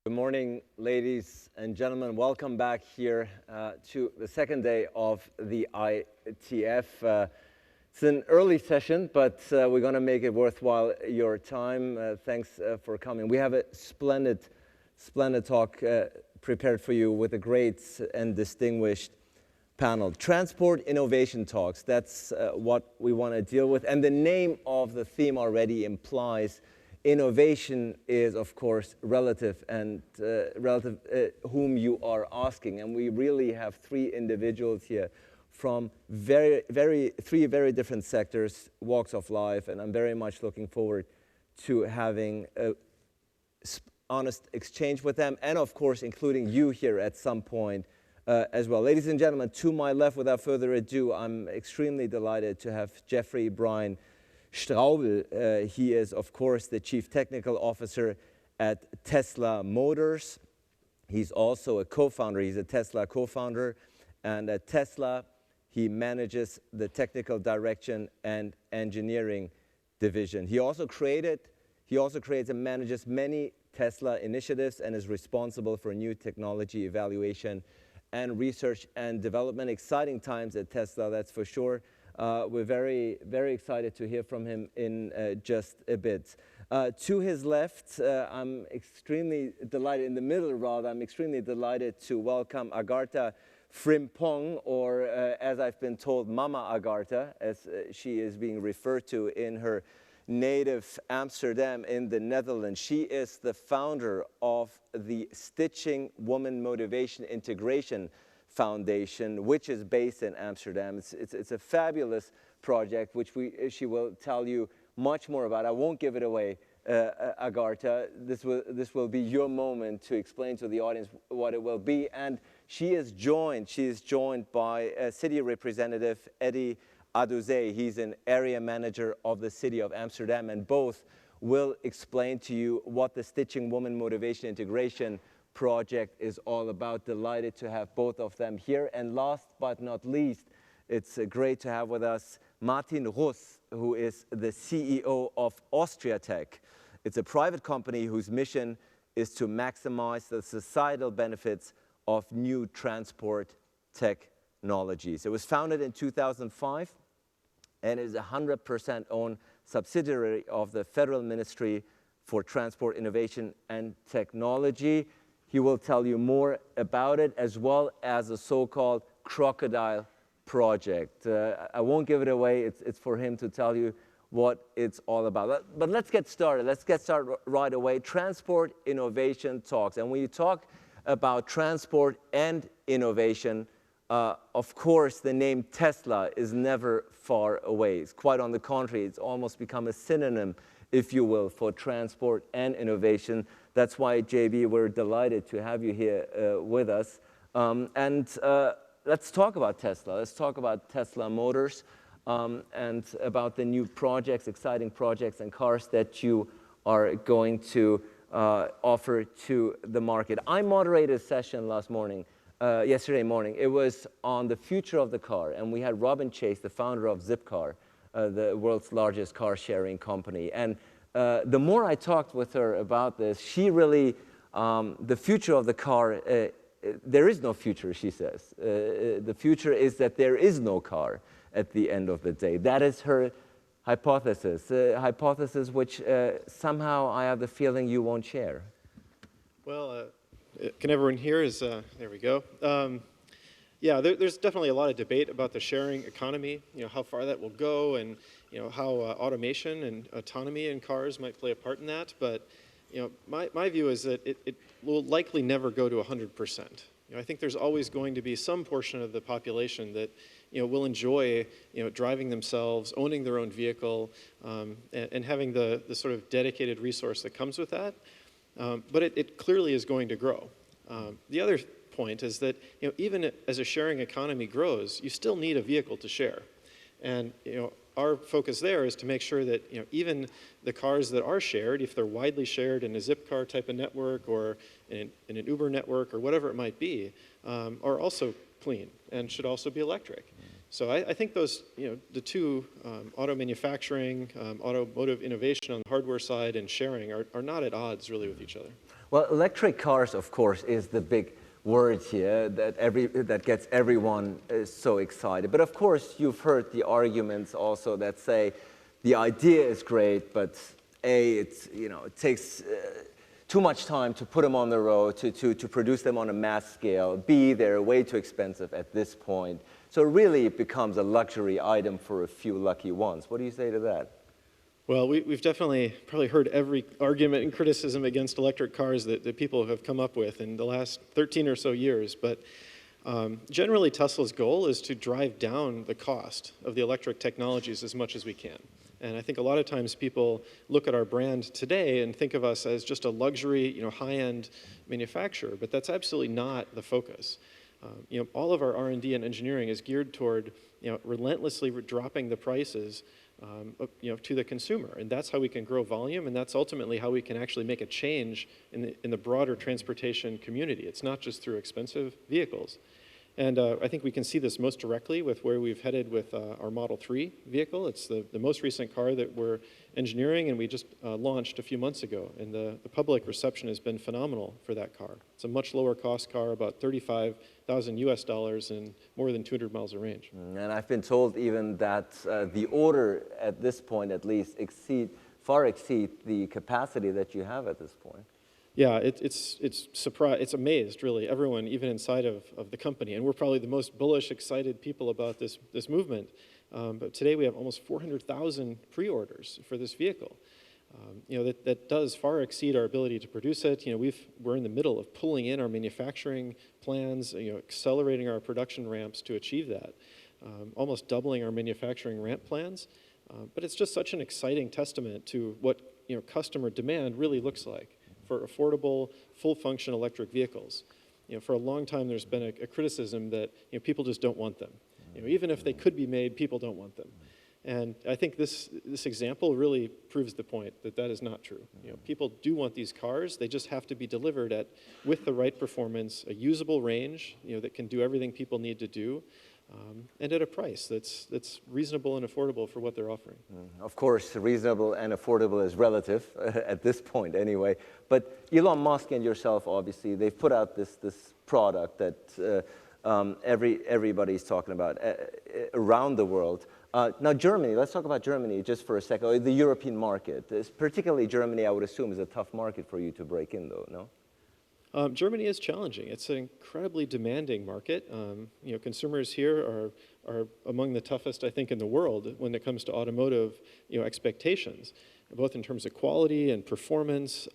Good morning, ladies and gentlemen. Welcome back here to the second day of the ITF. It's an early session, but we're going to make it worthwhile your time. Thanks for coming. We have a splendid talk prepared for you with a great and distinguished panel. Transport Innovation Talks, that's what we want to deal with. And the name of the theme already implies innovation is, of course, relative and whom you are asking. And we really have three individuals here from three very different sectors, walks of life, and I'm very much looking forward to having an honest exchange with them, and of course, including you here at some point as well. Ladies and gentlemen, to my left, without further ado, I'm extremely delighted to have Jeffrey Brian Straubel. He is, of course, the Chief Technical Officer at Tesla Motors. He's also a co-founder. He's a Tesla co-founder. And at Tesla, he manages the technical direction and engineering division. He also creates and manages many Tesla initiatives and is responsible for new technology evaluation and research and development. Exciting times at Tesla, that's for sure. We're very excited to hear from him in just a bit. To his left, I'm extremely delighted, in the middle rather, I'm extremely delighted to welcome Agharta Frimpong, or as I've been told, Mama Agharta, as she is being referred to in her native Amsterdam in the Netherlands. She is the founder of the Stitching Woman Motivation Integration Foundation, which is based in Amsterdam. It's a fabulous project, which she will tell you much more about. I won't give it away, Agharta. This will be your moment to explain to the audience what it will be. And she is joined by City Representative Eddie Adouze. He's an area manager of the City of Amsterdam, and both will explain to you what the Stitching Woman Motivation Integration project is all about. Delighted to have both of them here. And last but not least, it's great to have with us Martin Russ, who is the CEO of Austria Tech. It's a private company whose mission is to maximize the societal benefits of new transport technologies. It was founded in 2005 and is a 100% owned subsidiary of the Federal Ministry for Transport, Innovation and Technology. He will tell you more about it, as well as a so-called Crocodile project. I won't give it away. It's for him to tell you what it's all about. But let's get started. Let's get started right away. Transport Innovation Talks. And when you talk about transport and innovation, of course, the name Tesla is never far away. It's quite on the contrary. It's almost become a synonym, if you will, for transport and innovation. That's why, JB, we're delighted to have you here with us. Let's talk about Tesla. Let's talk about Tesla Motors and about the new projects, exciting projects and cars that you are going to offer to the market. I moderated a session yesterday morning. It was on the future of the car, and we had Robin Chase, the founder of Zipcar, the world's largest car-sharing company. And the more I talked with her about this, she really, the future of the car, there is no future, she says. The future is that there is no car at the end of the day. That is her hypothesis, which somehow I have the feeling you won't share. Well, can everyone hear? There we go. Yeah, there's definitely a lot of debate about the sharing economy, how far that will go, and how automation and autonomy in cars might play a part in that. But my view is that it will likely never go to 100%. I think there's always going to be some portion of the population that will enjoy driving themselves, owning their own vehicle, and having the sort of dedicated resource that comes with that. But it clearly is going to grow. The other point is that even as a sharing economy grows, you still need a vehicle to share. And our focus there is to make sure that even the cars that are shared, if they're widely shared in a Zipcar type of network or in an Uber network or whatever it might be, are also clean and should also be electric. So I think those, the two, auto manufacturing, automotive innovation on the hardware side and sharing are not at odds really with each other. Well, electric cars, of course, is the big word here that gets everyone so excited. But of course, you've heard the arguments also that say the idea is great, but it takes too much time to put them on the road, to produce them on a mass scale. B, they're way too expensive at this point. So really, it becomes a luxury item for a few lucky ones. What do you say to that? Well, we've definitely probably heard every argument and criticism against electric cars that people have come up with in the last 13 or so years. But generally, Tesla's goal is to drive down the cost of the electric technologies as much as we can. And I think a lot of times people look at our brand today and think of us as just a luxury, high-end manufacturer, but that's absolutely not the focus. All of our R&D and engineering is geared toward, relentlessly dropping the prices, to the consumer, and that's how we can grow volume, and that's ultimately how we can actually make a change in the broader transportation community. It's not just through expensive vehicles. And I think we can see this most directly with where we've headed with our Model 3 vehicle. It's the most recent car that we're engineering, and we just launched a few months ago. And the public reception has been phenomenal for that car. It's a much lower cost car, about $35,000 US and more than 200 miles of range. And I've been told even that the order at this point at least far exceed the capacity that you have at this point. Yeah, it's amazed, really, everyone, even inside of the company. And we're probably the most bullish, excited people about this movement. But today we have almost 400,000 pre-orders for this vehicle. That does far exceed our ability to produce it. We're in the middle of pulling in our manufacturing plans, accelerating our production ramps to achieve that, almost doubling our manufacturing ramp plans. But it's just such an exciting testament to what customer demand really looks like for affordable, full-function electric vehicles. For a long time, there's been a criticism that people just don't want them. Even if they could be made, people don't want them. And I think this example really proves the point that that is not true. People do want these cars. They just have to be delivered with the right performance, a usable range, that can do everything people need to do, and at a price that's reasonable and affordable for what they're offering. Of course, reasonable and affordable is relative at this point anyway. But Elon Musk and yourself, obviously, they've put out this product that everybody's talking about around the world. Now, Germany, let's talk about Germany just for a second, or the European market. Particularly Germany, I would assume, is a tough market for you to break in, though, no? Germany is challenging. It's an incredibly demanding market. Consumers here are among the toughest, I think, in the world when it comes to automotive, expectations, both in terms of quality and performance,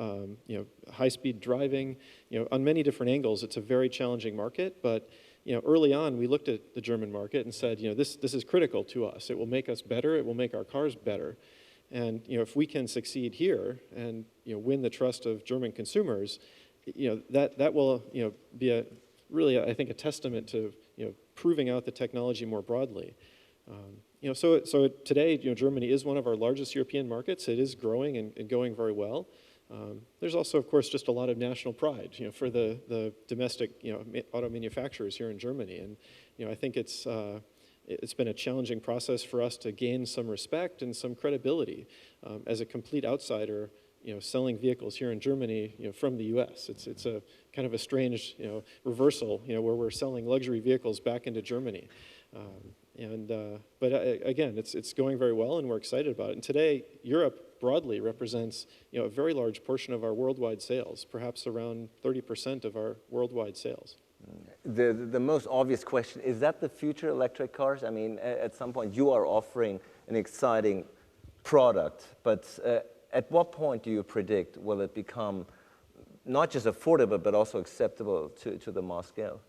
high-speed driving. On many different angles, it's a very challenging market. But early on, we looked at the German market and said, this is critical to us. It will make us better. It will make our cars better. And if we can succeed here and win the trust of German consumers, that will be really, I think, a testament to proving out the technology more broadly. So today, Germany is one of our largest European markets. It is growing and going very well. There's also, of course, just a lot of national pride, for the domestic, auto manufacturers here in Germany. And I think it's been a challenging process for us to gain some respect and some credibility as a complete outsider. Selling vehicles here in Germany, from the U.S. It's a kind of a strange, reversal, where we're selling luxury vehicles back into Germany. But again, it's going very well, and we're excited about it. And today, Europe broadly represents, a very large portion of our worldwide sales, perhaps around 30% of our worldwide sales. The most obvious question, is that the future electric cars? I mean, at some point, you are offering an exciting product, but at what point do you predict will it become not just affordable, but also acceptable to the mass scale?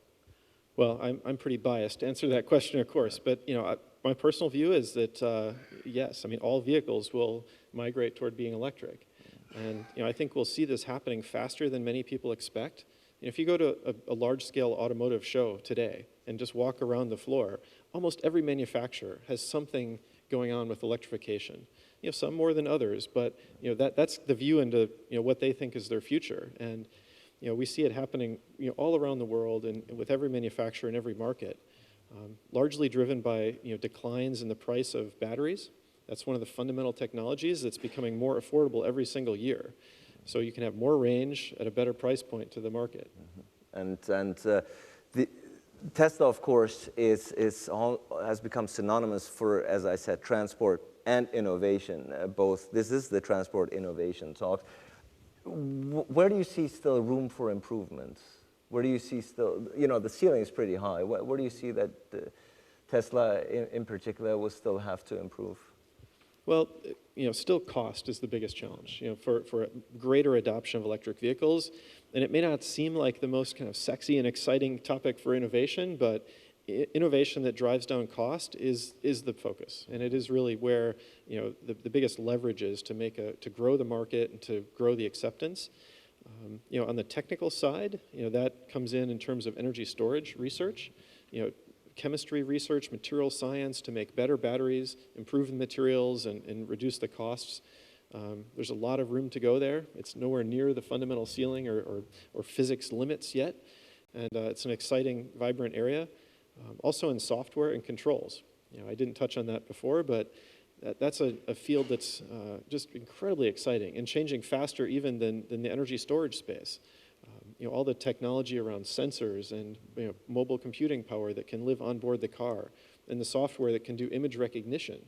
Well, I'm pretty biased to answer that question, of course. But my personal view is that yes, I mean, all vehicles will migrate toward being electric, and I think we'll see this happening faster than many people expect. If you go to a large-scale automotive show today and just walk around the floor, almost every manufacturer has something going on with electrification. Some more than others, but that's the view into what they think is their future. And we see it happening all around the world and with every manufacturer in every market, largely driven by declines in the price of batteries. That's one of the fundamental technologies that's becoming more affordable every single year. so you can have more range at a better price point to the market. The Tesla, of course, has become synonymous for, as I said, transport and innovation. Both. This is the transport innovation talk. Where do you see still room for improvement? Where do you see still, the ceiling is pretty high. Where do you see that Tesla in particular will still have to improve? Well, still cost is the biggest challenge, for a greater adoption of electric vehicles. And it may not seem like the most kind of sexy and exciting topic for innovation, but innovation that drives down cost is the focus. And it is really where, the biggest leverage is to grow the market and to grow the acceptance. On the technical side, that comes in terms of energy storage research, chemistry research, material science to make better batteries, improve the materials, and reduce the costs. There's a lot of room to go there. It's nowhere near the fundamental ceiling or physics limits yet. And it's an exciting, vibrant area. Also in software and controls. I didn't touch on that before, but that's a field that's just incredibly exciting and changing faster even than the energy storage space. All the technology around sensors and mobile computing power that can live on board the car, and the software that can do image recognition,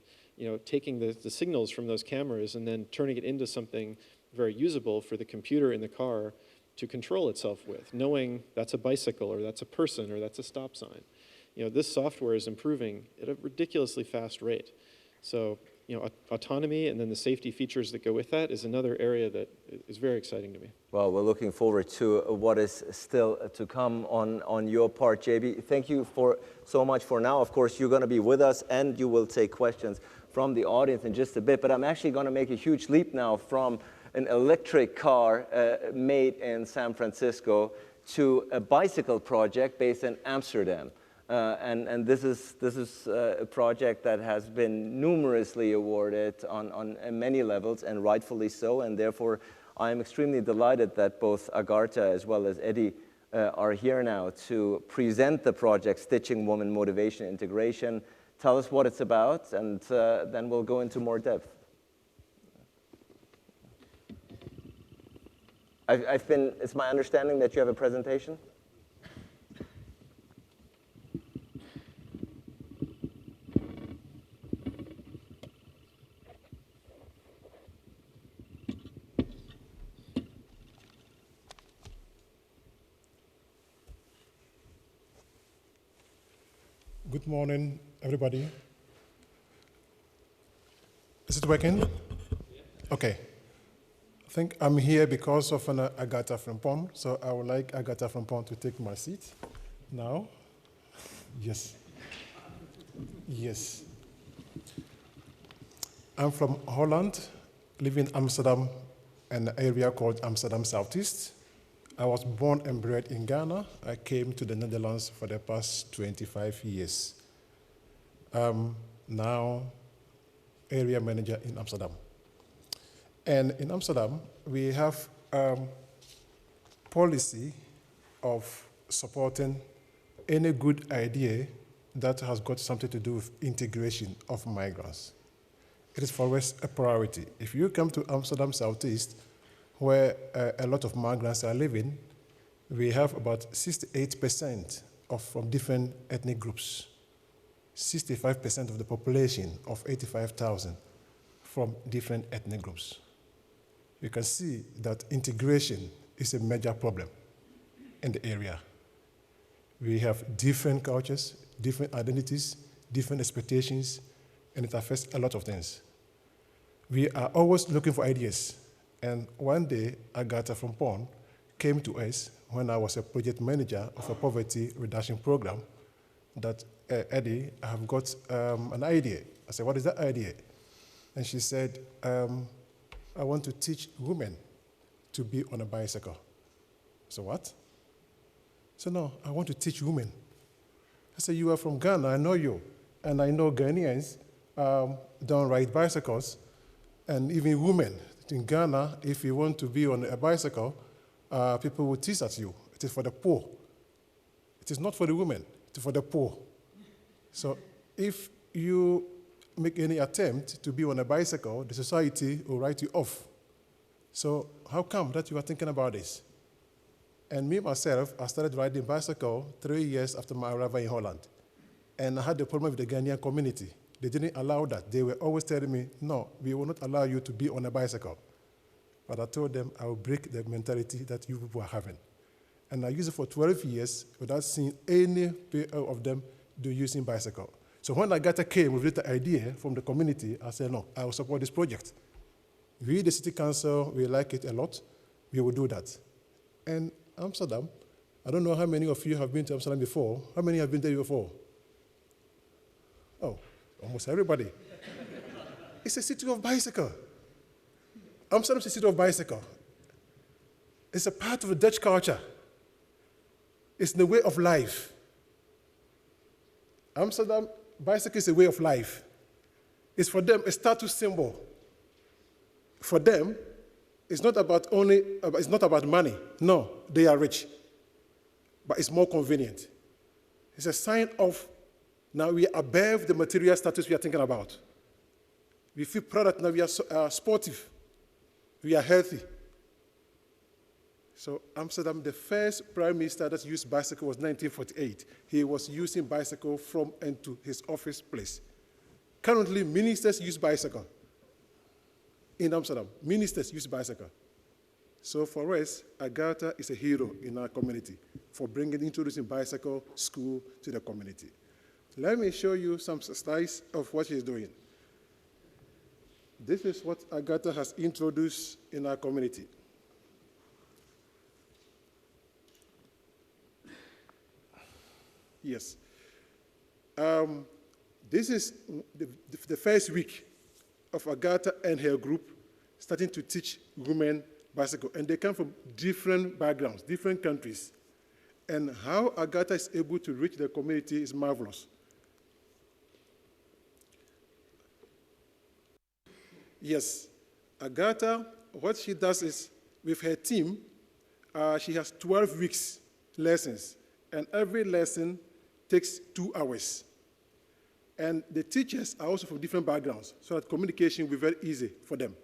taking the signals from those cameras and then turning it into something very usable for the computer in the car to control itself with, knowing that's a bicycle or that's a person or that's a stop sign. This software is improving at a ridiculously fast rate. So, autonomy and then the safety features that go with that is another area that is very exciting to me. Well, we're looking forward to what is still to come on your part, JB. Thank you so much for now. Of course, you're going to be with us and you will take questions from the audience in just a bit. But I'm actually going to make a huge leap now from an electric car made in San Francisco to a bicycle project based in Amsterdam. And this is a project that has been numerously awarded on many levels, and rightfully so. And therefore, I am extremely delighted that both Agharta as well as Eddie are here now to present the project, Stitching Woman Motivation Integration. Tell us what it's about, and then we'll go into more depth. It's my understanding that you have a presentation? Good morning, everybody. Is it working? Okay. I think I'm here because of Agharta Frimpong, so I would like Agharta Frimpong to take my seat now. Yes. Yes. I'm from Holland, live in Amsterdam, an area called Amsterdam Southeast. I was born and bred in Ghana. I came to the Netherlands for the past 25 years. Now, area manager in Amsterdam. And in Amsterdam, we have policy of supporting any good idea that has got something to do with integration of migrants. It is for us a priority. If you come to Amsterdam Southeast, where a lot of migrants are living, we have about 68% from different ethnic groups. 65% of the population of 85,000 from different ethnic groups. You can see that integration is a major problem in the area. We have different cultures, different identities, different expectations, and it affects a lot of things. We are always looking for ideas. And one day, Agharta Frimpong came to us when I was a project manager of a poverty reduction program that, Eddie, I have got an idea. I said, what is that idea? And she said, I want to teach women to be on a bicycle. So what? So no, I want to teach women. I said, you are from Ghana, I know you. And I know Ghanaians don't ride bicycles, and even women. In Ghana, if you want to be on a bicycle, people will tease at you. It is for the poor. It is not for the women, it is for the poor. So if you make any attempt to be on a bicycle, the society will write you off. So how come that you are thinking about this? And me, myself, I started riding bicycle 3 years after my arrival in Holland. And I had a problem with the Ghanaian community. They didn't allow that. They were always telling me, no, we will not allow you to be on a bicycle. But I told them I will break the mentality that you people are having. And I used it for 12 years without seeing any of them do using bicycle. So when Agharta came with the idea from the community, I said, no, I will support this project. We, the city council, we like it a lot. We will do that. And Amsterdam, I don't know how many of you have been to Amsterdam before. How many have been there before? Oh, almost everybody. It's a city of bicycle. Amsterdam is a city of bicycle. It's a part of the Dutch culture. It's the way of life. Amsterdam, bicycle is a way of life. It's for them a status symbol. For them, it's not about money. No, they are rich. But it's more convenient. It's a sign of now we are above the material status we are thinking about. We feel proud that now we are sportive. We are healthy. So Amsterdam, the first prime minister that used bicycle was 1948. He was using bicycle from and to his office place. Currently, ministers use bicycle. In Amsterdam, ministers use bicycle. So for us, Agharta is a hero in our community for introducing bicycle school to the community. Let me show you some slides of what she's doing. This is what Agharta has introduced in our community. Yes. This is the first week of Agharta and her group starting to teach women bicycle. And they come from different backgrounds, different countries. And how Agharta is able to reach the community is marvelous. Yes, Agharta, what she does is, with her team, she has 12 weeks lessons. And every lesson takes 2 hours. And the teachers are also from different backgrounds, so that communication will be very easy for them.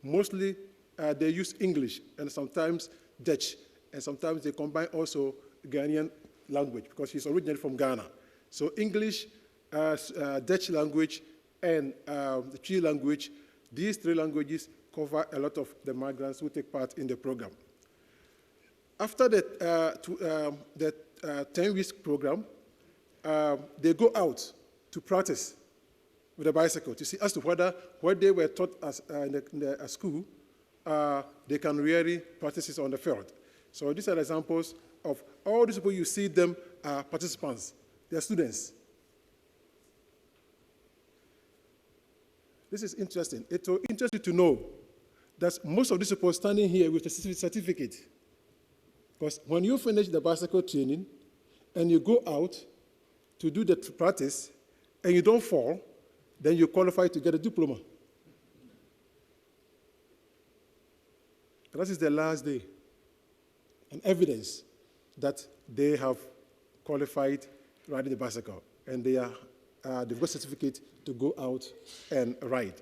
Mostly, they use English and sometimes Dutch, and sometimes they combine also Ghanaian language, because she's originally from Ghana. So English, Dutch language, and the Twi language, these 3 languages cover a lot of the migrants who take part in the program. After the 10-week program, they go out to practice with a bicycle to see as to whether what they were taught in the school, they can really practice it on the field. So these are examples of all these people you see them are participants. They are students. This is interesting. It will interest you to know that most of these people standing here with a certificate. Because when you finish the bicycle training and you go out to do the practice and you don't fall, then you qualify to get a diploma. That is the last day. And evidence that they have qualified riding the bicycle. And they've got a certificate to go out and ride.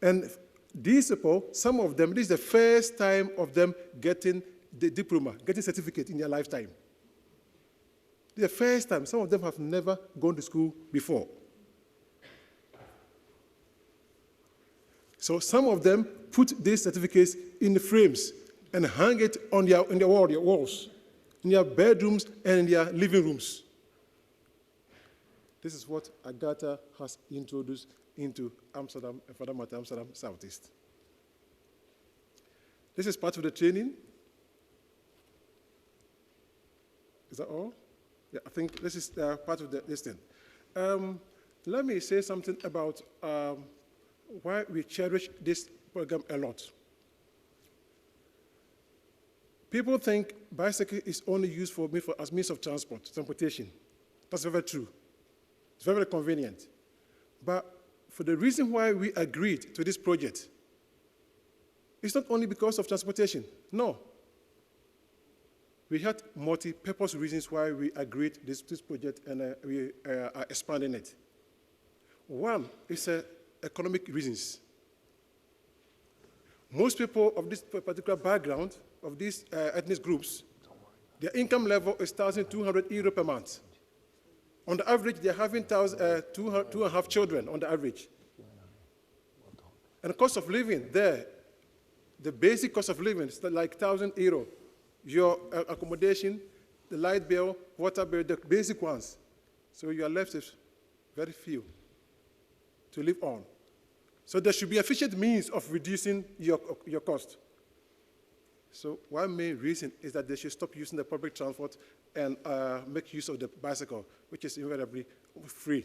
And these people, some of them, this is the first time of them getting the diploma, getting certificate in their lifetime. This is the first time. Some of them have never gone to school before. So some of them put these certificates in the frames and hang it on their walls, in their bedrooms and in their living rooms. This is what Agharta has introduced into Amsterdam, and for that matter, Amsterdam Southeast. This is part of the training. Is that all? Yeah, I think this is part of this thing. Let me say something about why we cherish this program a lot. People think bicycle is only used as means of transportation. That's very true. It's very, very convenient. But for the reason why we agreed to this project, it's not only because of transportation. No. We had multi-purpose reasons why we agreed this project, and we are expanding it. One is economic reasons. Most people of this particular background, of these ethnic groups, their income level is €1,200 per month. On the average, they're having 2.5 children on the average. And the cost of living there, the basic cost of living is like €1,000. Your accommodation, the light bill, water bill, the basic ones. So you are left with very few to live on. So there should be efficient means of reducing your cost. So one main reason is that they should stop using the public transport and make use of the bicycle, which is invariably free.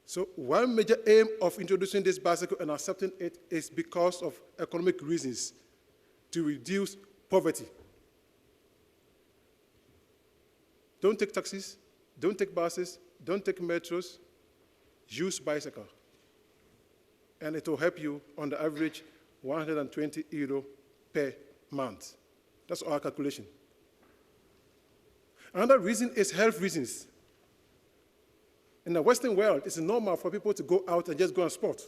So one major aim of introducing this bicycle and accepting it is because of economic reasons, to reduce poverty. Don't take taxis, don't take buses, don't take metros, use bicycle. And it will help you on the average €120 per month. That's our calculation. Another reason is health reasons. In the Western world, it's normal for people to go out and just go on sport.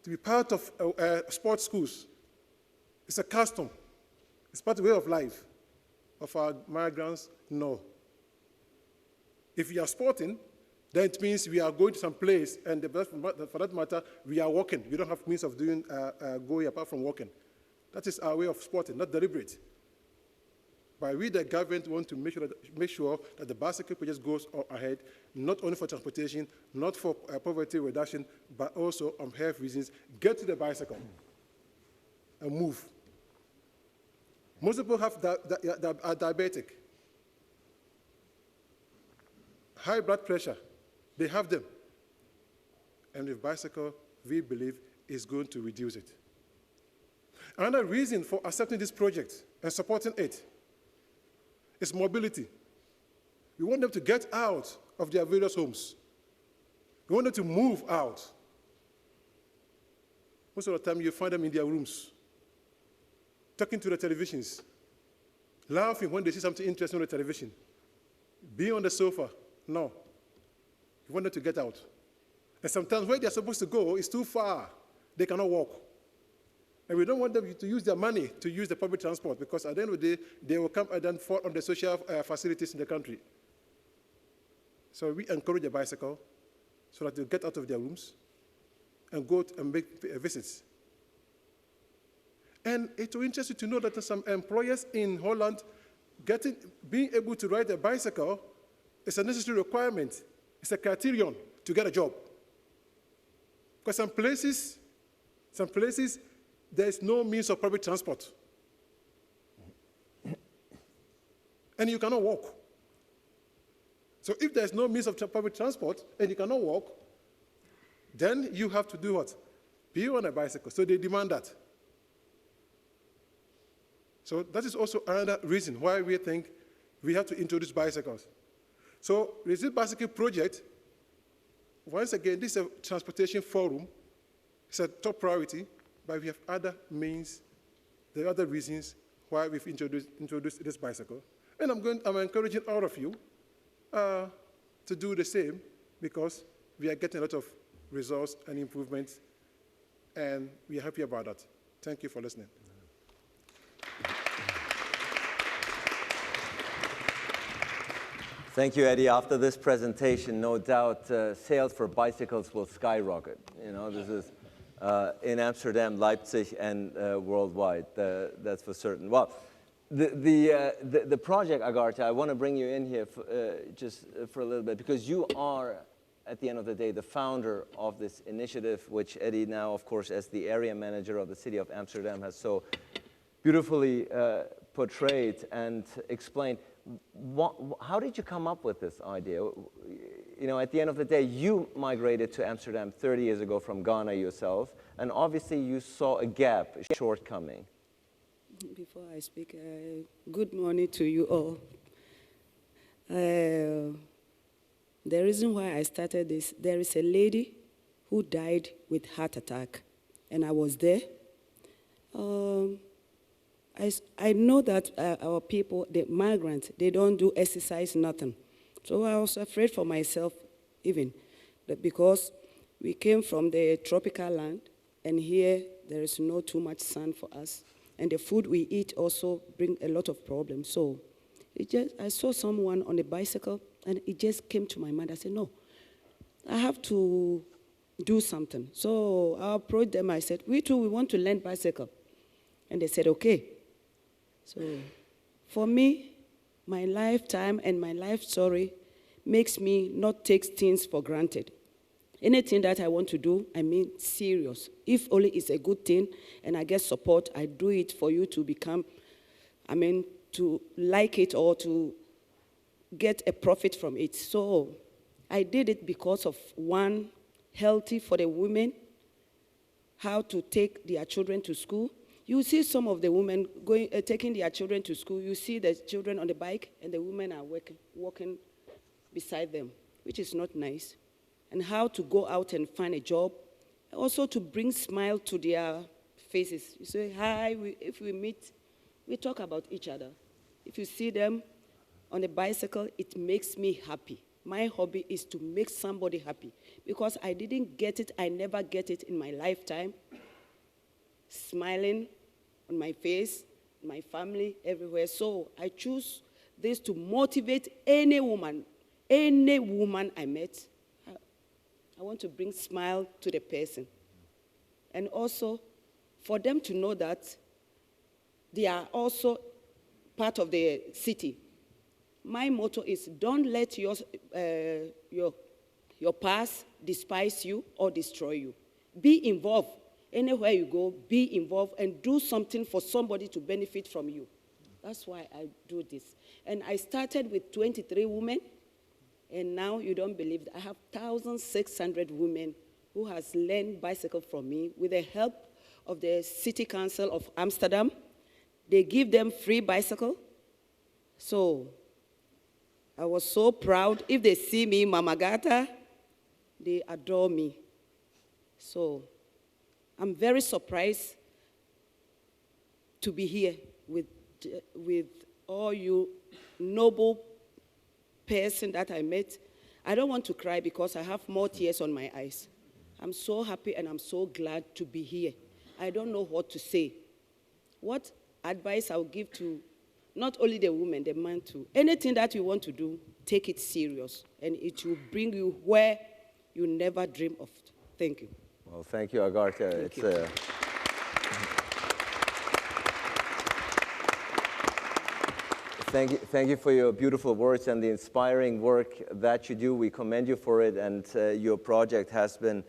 To be part of sports schools, it's a custom. It's part of the way of life. Of our migrants, no. If we are sporting, then it means we are going to some place, and for that matter, we are walking. We don't have means of doing going apart from walking. That is our way of sporting, not deliberate. But we, the government, want to make sure that the bicycle project goes ahead, not only for transportation, not for poverty reduction, but also on health reasons. Get to the bicycle and move. Most people are diabetic, high blood pressure. They have them. And with bicycle, we believe, is going to reduce it. Another reason for accepting this project and supporting it is mobility. We want them to get out of their various homes. We want them to move out. Most of the time, you find them in their rooms, talking to the televisions, laughing when they see something interesting on the television, being on the sofa. No. We want them to get out. And sometimes where they're supposed to go is too far. They cannot walk. And we don't want them to use their money to use the public transport, because at the end of the day, they will come and then fall on the social facilities in the country. So we encourage the bicycle so that they get out of their rooms and go and make visits. And it will interest you to know that some employers in Holland being able to ride a bicycle is a necessary requirement. It's a criterion to get a job. Because some places, there is no means of public transport. And you cannot walk. So if there's no means of public transport and you cannot walk, then you have to do what? Be on a bicycle. So they demand that. So that is also another reason why we think we have to introduce bicycles. So with this bicycle project, once again, this is a transportation forum. It's a top priority, but we have other means, the other reasons why we've introduced this bicycle. And I'm encouraging all of you to do the same, because we are getting a lot of results and improvements, and we are happy about that. Thank you for listening. Thank you, Eddie. After this presentation, no doubt sales for bicycles will skyrocket. You know, this is in Amsterdam, Leipzig, and worldwide. That's for certain. Well, the project, Agharta, I want to bring you in here just for a little bit, because you are, at the end of the day, the founder of this initiative, which Eddie now, of course, as the area manager of the city of Amsterdam, has so beautifully portrayed and explained. How did you come up with this idea? You know, at the end of the day, you migrated to Amsterdam 30 years ago from Ghana yourself, and obviously you saw a gap, a shortcoming. Before I speak, good morning to you all. The reason why I started this, there is a lady who died with heart attack, and I was there. I know that our people, the migrants, they don't do exercise, nothing. So I was afraid for myself even, that because we came from the tropical land, And here, there is not too much sun for us. And the food we eat also bring a lot of problems. So I saw someone on a bicycle, and it just came to my mind. I said, no, I have to do something. So I approached them. I said, we too, we want to learn bicycle. And they said, okay. So for me, my lifetime and my life story makes me not take things for granted. Anything that I want to do, I mean serious. If only it's a good thing and I get support, I do it for you to become, to like it or to get a profit from it. So I did it because of, one, healthy for the women, how to take their children to school. You see some of the women taking their children to school. You see the children on the bike and the women are walking beside them, which is not nice. And how to go out and find a job, also to bring smile to their faces. You say, hi, if we meet, we talk about each other. If you see them on a bicycle, it makes me happy. My hobby is to make somebody happy because I didn't get it, I never get it in my lifetime. Smiling on my face, my family, everywhere. So I choose this to motivate any woman I met. I want to bring smile to the person. And also, for them to know that they are also part of the city. My motto is, don't let your past despise you or destroy you. Be involved. Anywhere you go, be involved and do something for somebody to benefit from you. That's why I do this. And I started with 23 women. And now you don't believe that I have 1,600 women who has learned bicycle from me with the help of the City Council of Amsterdam. They give them free bicycle. So I was so proud. If they see me, Mama Agharta, they adore me. So I'm very surprised to be here with all you noble person that I met. I don't want to cry because I have more tears on my eyes. I'm so happy and I'm so glad to be here. I don't know what to say. What advice I would give to not only the woman, the man too. Anything that you want to do, take it serious and it will bring you where you never dream of. Thank you. Well, thank you, Agharta. Thank you. Thank you for your beautiful words and the inspiring work that you do. We commend you for it, and your project has been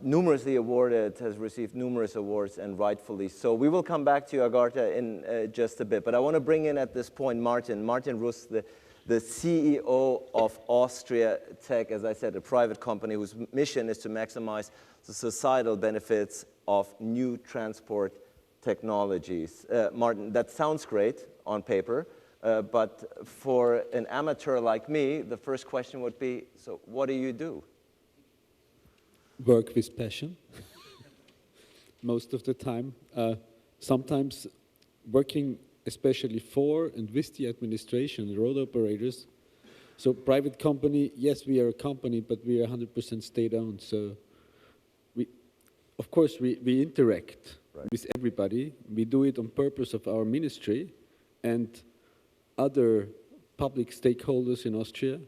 numerously awarded, has received numerous awards, and rightfully so. We will come back to you, Agharta, in just a bit, but I want to bring in at this point Martin Rust, the CEO of Austria Tech, as I said, a private company whose mission is to maximize the societal benefits of new transport technologies. Martin, that sounds great on paper, but for an amateur like me, the first question would be, so what do you do? Work with passion, most of the time. Sometimes working especially for and with the administration, road operators. So private company, yes, we are a company, but we are 100% state-owned. So of course, we interact with everybody. We do it on purpose of our ministry and other public stakeholders in Austria.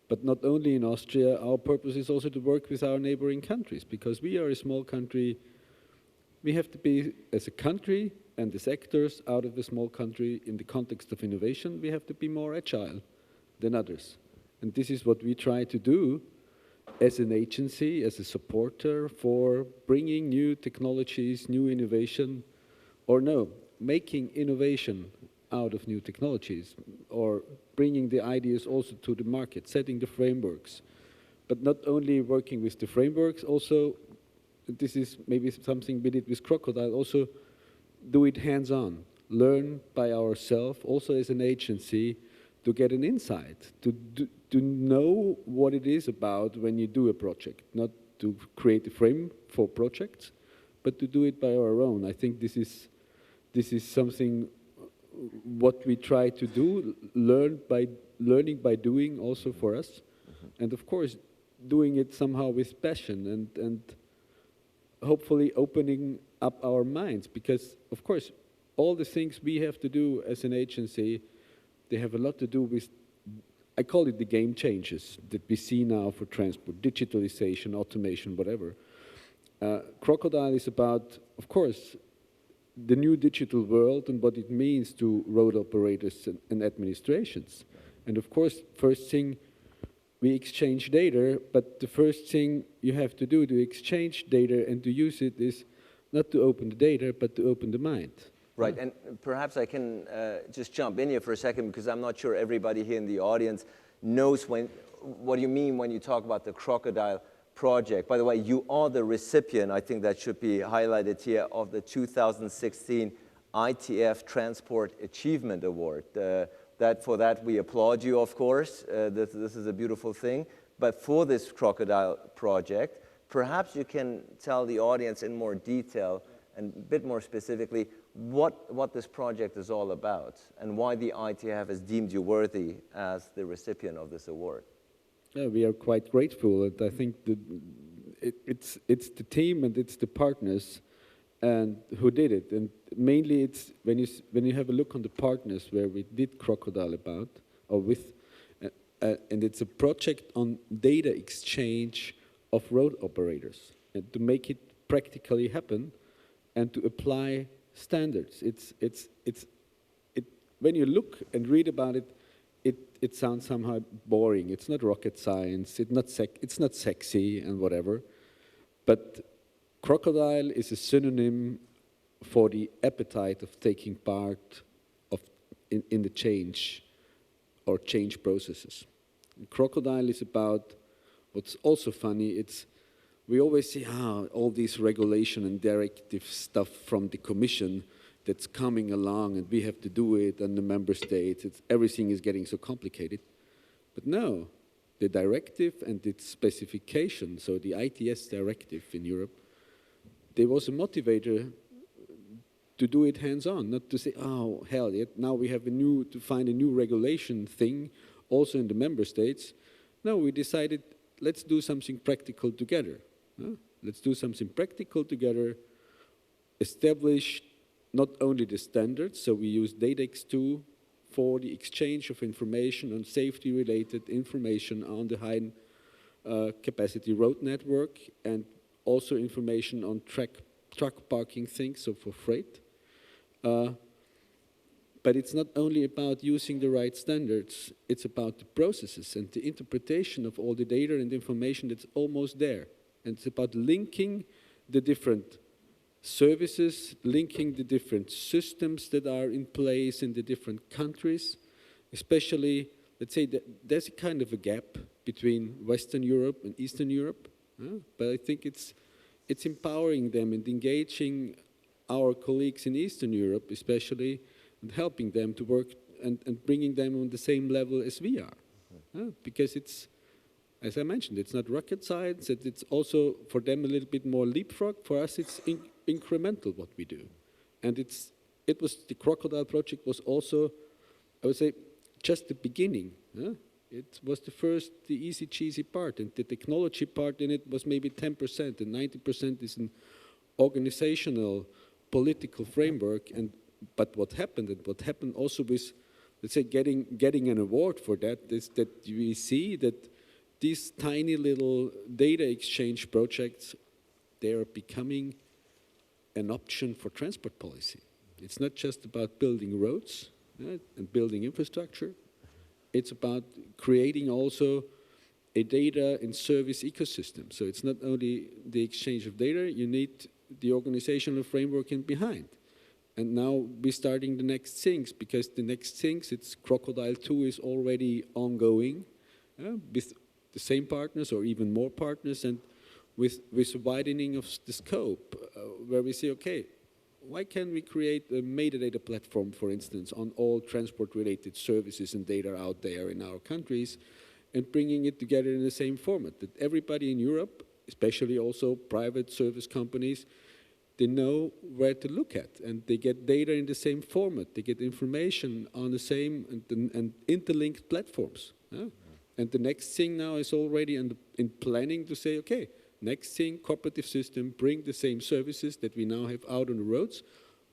But not only in Austria, our purpose is also to work with our neighboring countries, because we are a small country. We have to be, as a country and the sectors out of a small country, in the context of innovation, we have to be more agile than others. And this is what we try to do as an agency, as a supporter for bringing new technologies, new innovation, or no, making innovation out of new technologies, or bringing the ideas also to the market, setting the frameworks. But not only working with the frameworks, also, this is maybe something we did with Crocodile, also do it hands-on, learn by ourselves, also as an agency, to get an insight, to know what it is about when you do a project, not to create a frame for projects, but to do it by our own. I think this is something what we try to do, learning by doing also for us, and of course doing it somehow with passion. And hopefully opening up our minds, because of course all the things we have to do as an agency, they have a lot to do with, I call it the game changes that we see now for transport, digitalization, automation, whatever. Crocodile is about, of course, the new digital world and what it means to road operators and administrations. And of course, first thing, we exchange data, but the first thing you have to do to exchange data and to use it is not to open the data, but to open the mind. Right, and perhaps I can just jump in here for a second, because I'm not sure everybody here in the audience knows what you mean when you talk about the Crocodile project. By the way, you are the recipient, I think that should be highlighted here, of the 2016 ITF Transport Achievement Award. For that we applaud you, of course. This is a beautiful thing. But for this Crocodile project, perhaps you can tell the audience in more detail and a bit more specifically what this project is all about and why the ITF has deemed you worthy as the recipient of this award. Yeah, we are quite grateful, and I think it's the team and it's the partners and who did it. And mainly it's when you have a look on the partners where we did Crocodile about, or with, and it's a project on data exchange of road operators, and to make it practically happen and to apply standards. When you look and read about it, it sounds somehow boring. It's not rocket science. It's not sexy and whatever. But Crocodile is a synonym for the appetite of taking part in the change or change processes. And Crocodile is about, what's also funny, we always see all these regulation and directive stuff from the Commission that's coming along and we have to do it, and the member states, everything is getting so complicated. But no, the directive and its specification, so the ITS directive in Europe, there was a motivator to do it hands-on, not to say, oh, hell, now we have to find a new regulation thing also in the member states. No, we decided, let's do something practical together. Let's do something practical together, establish not only the standards, so we use DataX2 for the exchange of information on safety-related information on the high capacity road network, and also information on truck parking things, so for freight. But it's not only about using the right standards, it's about the processes and the interpretation of all the data and information that's almost there. And it's about linking the different services, linking the different systems that are in place in the different countries, especially, let's say, that there's a kind of a gap between Western Europe and Eastern Europe, but I think it's empowering them and engaging our colleagues in Eastern Europe, especially, and helping them to work and bringing them on the same level as we are, because it's, as I mentioned, it's not rocket science, it's also for them a little bit more leapfrog. For us, it's incremental what we do. And the Crocodile project was also, I would say, just the beginning. It was the easy cheesy part, and the technology part in it was maybe 10%, and 90% is an organizational, political framework. But what happened, and what happened also with, let's say, getting an award for that, is that we see that these tiny little data exchange projects, they are becoming an option for transport policy. It's not just about building roads and building infrastructure. It's about creating also a data and service ecosystem. So it's not only the exchange of data, you need the organizational framework in behind. And now we're starting the next things, because the next things, it's Crocodile 2 is already ongoing with the same partners or even more partners, and with widening of the scope, where we say, okay, why can't we create a metadata platform, for instance, on all transport-related services and data out there in our countries, and bringing it together in the same format, that everybody in Europe, especially also private service companies, they know where to look at, and they get data in the same format, they get information on the same and interlinked platforms. And the next thing now is already in planning to say, okay, Next thing, cooperative system, bring the same services that we now have out on the roads,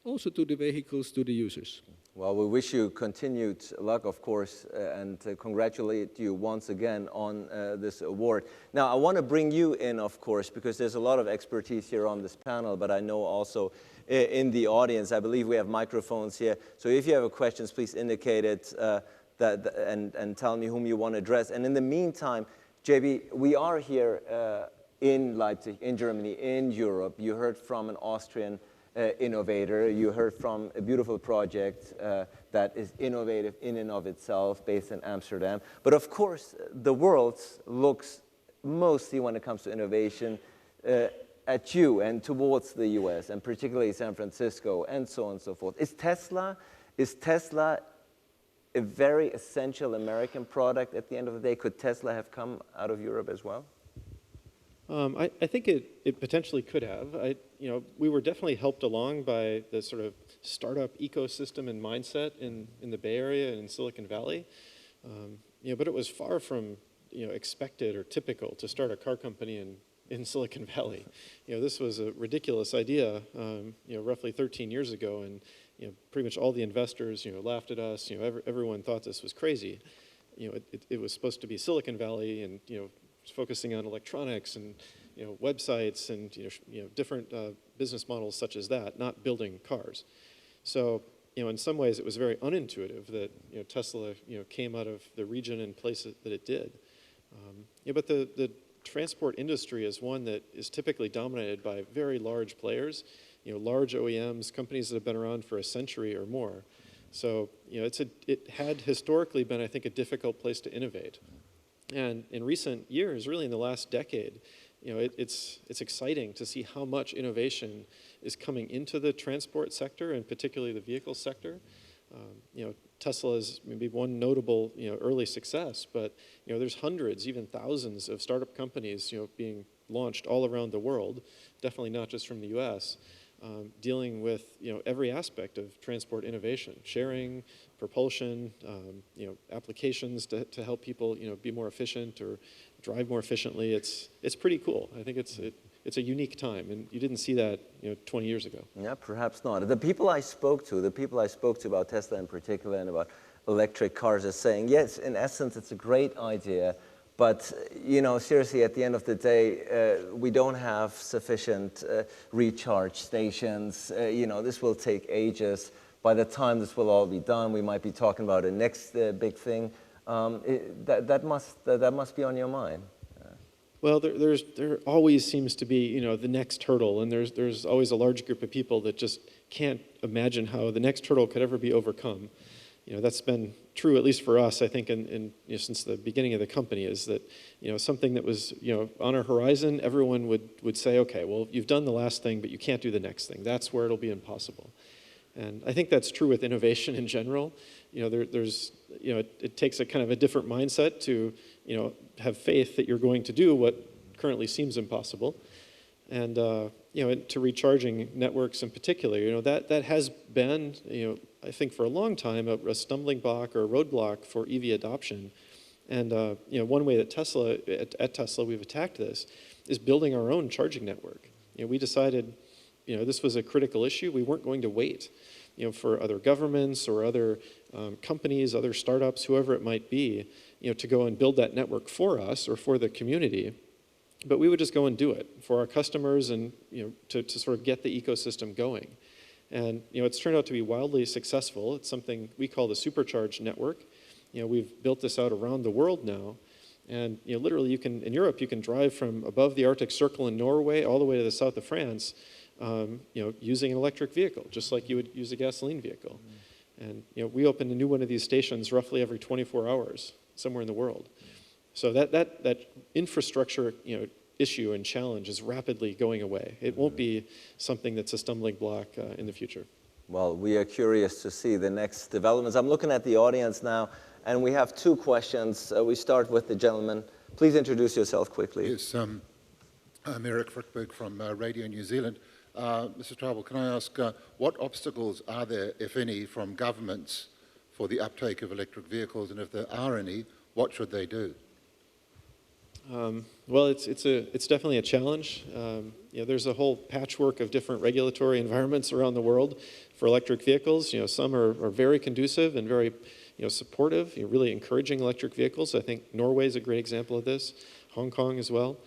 also to the vehicles, to the users. Well, we wish you continued luck, of course, and congratulate you once again on this award. Now, I want to bring you in, of course, because there's a lot of expertise here on this panel, but I know also in the audience, I believe we have microphones here. So if you have questions, please indicate it and tell me whom you want to address. And in the meantime, JB, we are here in Leipzig, in Germany, in Europe. You heard from an Austrian innovator. You heard from a beautiful project that is innovative in and of itself, based in Amsterdam. But of course, the world looks mostly, when it comes to innovation, at you and towards the US, and particularly San Francisco, and so on and so forth. Is Tesla a very essential American product at the end of the day? Could Tesla have come out of Europe as well? I think it potentially could have. We were definitely helped along by the sort of startup ecosystem and mindset in the Bay Area and in Silicon Valley. But it was far from expected or typical to start a car company in Silicon Valley. This was a ridiculous idea, roughly 13 years ago, and pretty much all the investors laughed at us. Everyone thought this was crazy. It was supposed to be Silicon Valley, and focusing on electronics and websites and different business models such as that, not building cars. So in some ways it was very unintuitive that Tesla came out of the region and place that it did. But the transport industry is one that is typically dominated by very large players, large OEMs, companies that have been around for a century or more. So it had historically been, I think, a difficult place to innovate. And in recent years, really in the last decade, it's exciting to see how much innovation is coming into the transport sector, and particularly the vehicle sector. Tesla is maybe one notable early success, but there's hundreds, even thousands of startup companies being launched all around the world, definitely not just from the US, dealing with every aspect of transport innovation, sharing, propulsion, applications to help people be more efficient or drive more efficiently. It's pretty cool. I think it's a unique time, and you didn't see that 20 years ago. Yeah, perhaps not. The people I spoke to about Tesla in particular and about electric cars are saying, yes, in essence, it's a great idea, but seriously, at the end of the day, we don't have sufficient recharge stations. This will take ages. By the time this will all be done, we might be talking about a next big thing. That must be on your mind. Well, there always seems to be the next hurdle, and there's always a large group of people that just can't imagine how the next hurdle could ever be overcome. That's been true, at least for us, I think, since the beginning of the company, is that something that was on our horizon, everyone would say, okay, well, you've done the last thing, but you can't do the next thing. That's where it'll be impossible. And I think that's true with innovation in general. It takes a kind of a different mindset to have faith that you're going to do what currently seems impossible. And to recharging networks in particular, that has been, I think for a long time, a stumbling block or a roadblock for EV adoption. And one way that at Tesla we've attacked this is building our own charging network. We decided this was a critical issue. We weren't going to wait for other governments or other companies, other startups, whoever it might be, to go and build that network for us or for the community. But we would just go and do it for our customers and to sort of get the ecosystem going. And it's turned out to be wildly successful. It's something we call the supercharged network. We've built this out around the world now. And literally in Europe, you can drive from above the Arctic Circle in Norway all the way to the south of France, using an electric vehicle, just like you would use a gasoline vehicle. And we open a new one of these stations roughly every 24 hours somewhere in the world. So that infrastructure issue and challenge is rapidly going away. It won't be something that's a stumbling block in the future. Well, we are curious to see the next developments. I'm looking at the audience now, and we have two questions. We start with the gentleman. Please introduce yourself quickly. Yes, I'm Eric Frickberg from Radio New Zealand. Mr. Traubel, can I ask, what obstacles are there, if any, from governments for the uptake of electric vehicles? And if there are any, what should they do? Well, it's definitely a challenge. There's a whole patchwork of different regulatory environments around the world for electric vehicles. Some are very conducive and very supportive, really encouraging electric vehicles. I think Norway is a great example of this, Hong Kong as well.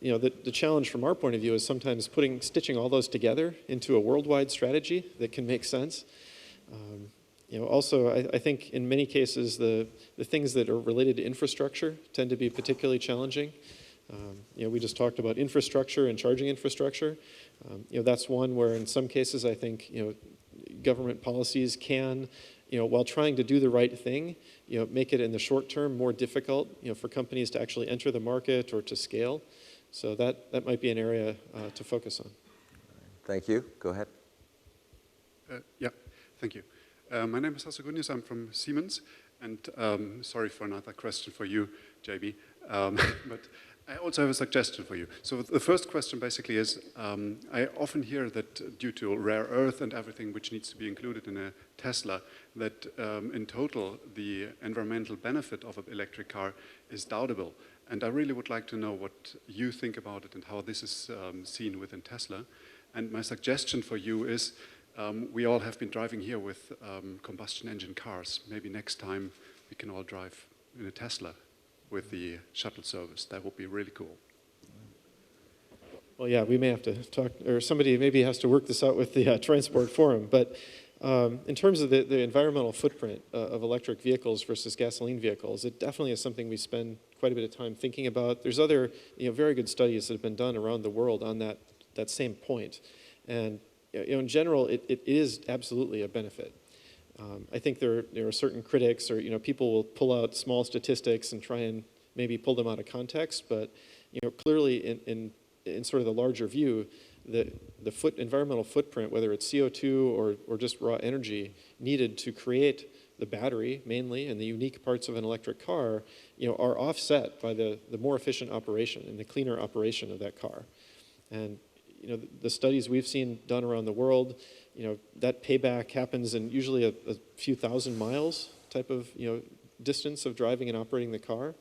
The challenge from our point of view is sometimes stitching all those together into a worldwide strategy that can make sense. Also, I think in many cases, the things that are related to infrastructure tend to be particularly challenging. We just talked about infrastructure and charging infrastructure. That's one where in some cases, I think, government policies can, while trying to do the right thing, make it in the short term more difficult, for companies to actually enter the market or to scale. So that might be an area to focus on. Thank you. Go ahead. Yeah, thank you. My name is Hasse Gunius. I'm from Siemens. And sorry for another question for you, JB. But I also have a suggestion for you. So the first question basically is, I often hear that due to rare earth and everything which needs to be included in a Tesla, that in total the environmental benefit of an electric car is doubtable. And I really would like to know what you think about it and how this is seen within Tesla. And my suggestion for you is, we all have been driving here with combustion engine cars. Maybe next time we can all drive in a Tesla with the shuttle service. That would be really cool. Well, yeah, we may have to talk, or somebody maybe has to work this out with the transport forum. But in terms of the environmental footprint of electric vehicles versus gasoline vehicles, it definitely is something we spend quite a bit of time thinking about. There's other very good studies that have been done around the world on that same point. And in general, it is absolutely a benefit. I think there are certain critics, or people will pull out small statistics and try and maybe pull them out of context. But clearly, in sort of the larger view, the environmental footprint, whether it's CO2 or just raw energy needed to create the battery mainly and the unique parts of an electric car, are offset by the more efficient operation and the cleaner operation of that car. And the studies we've seen done around the world, that payback happens in usually a few thousand miles type of distance of driving and operating the car.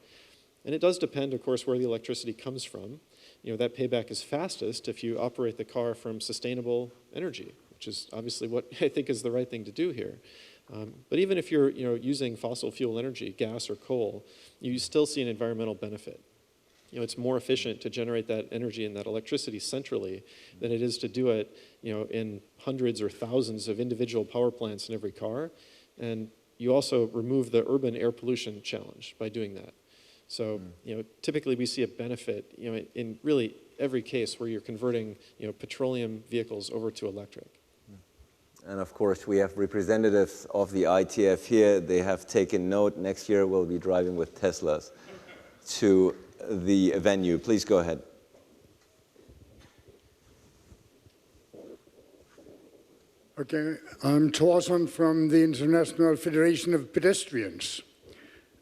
And it does depend, of course, where the electricity comes from. That payback is fastest if you operate the car from sustainable energy, which is obviously what I think is the right thing to do here. But even if you're using fossil fuel energy, gas or coal, you still see an environmental benefit. It's more efficient to generate that energy and that electricity centrally than it is to do it, in hundreds or thousands of individual power plants in every car. And you also remove the urban air pollution challenge by doing that. So, typically we see a benefit, in really every case where you're converting, petroleum vehicles over to electric. And of course, we have representatives of the ITF here. They have taken note. Next year, we'll be driving with Teslas to the venue. Please go ahead. Okay, I'm Thorson from the International Federation of Pedestrians.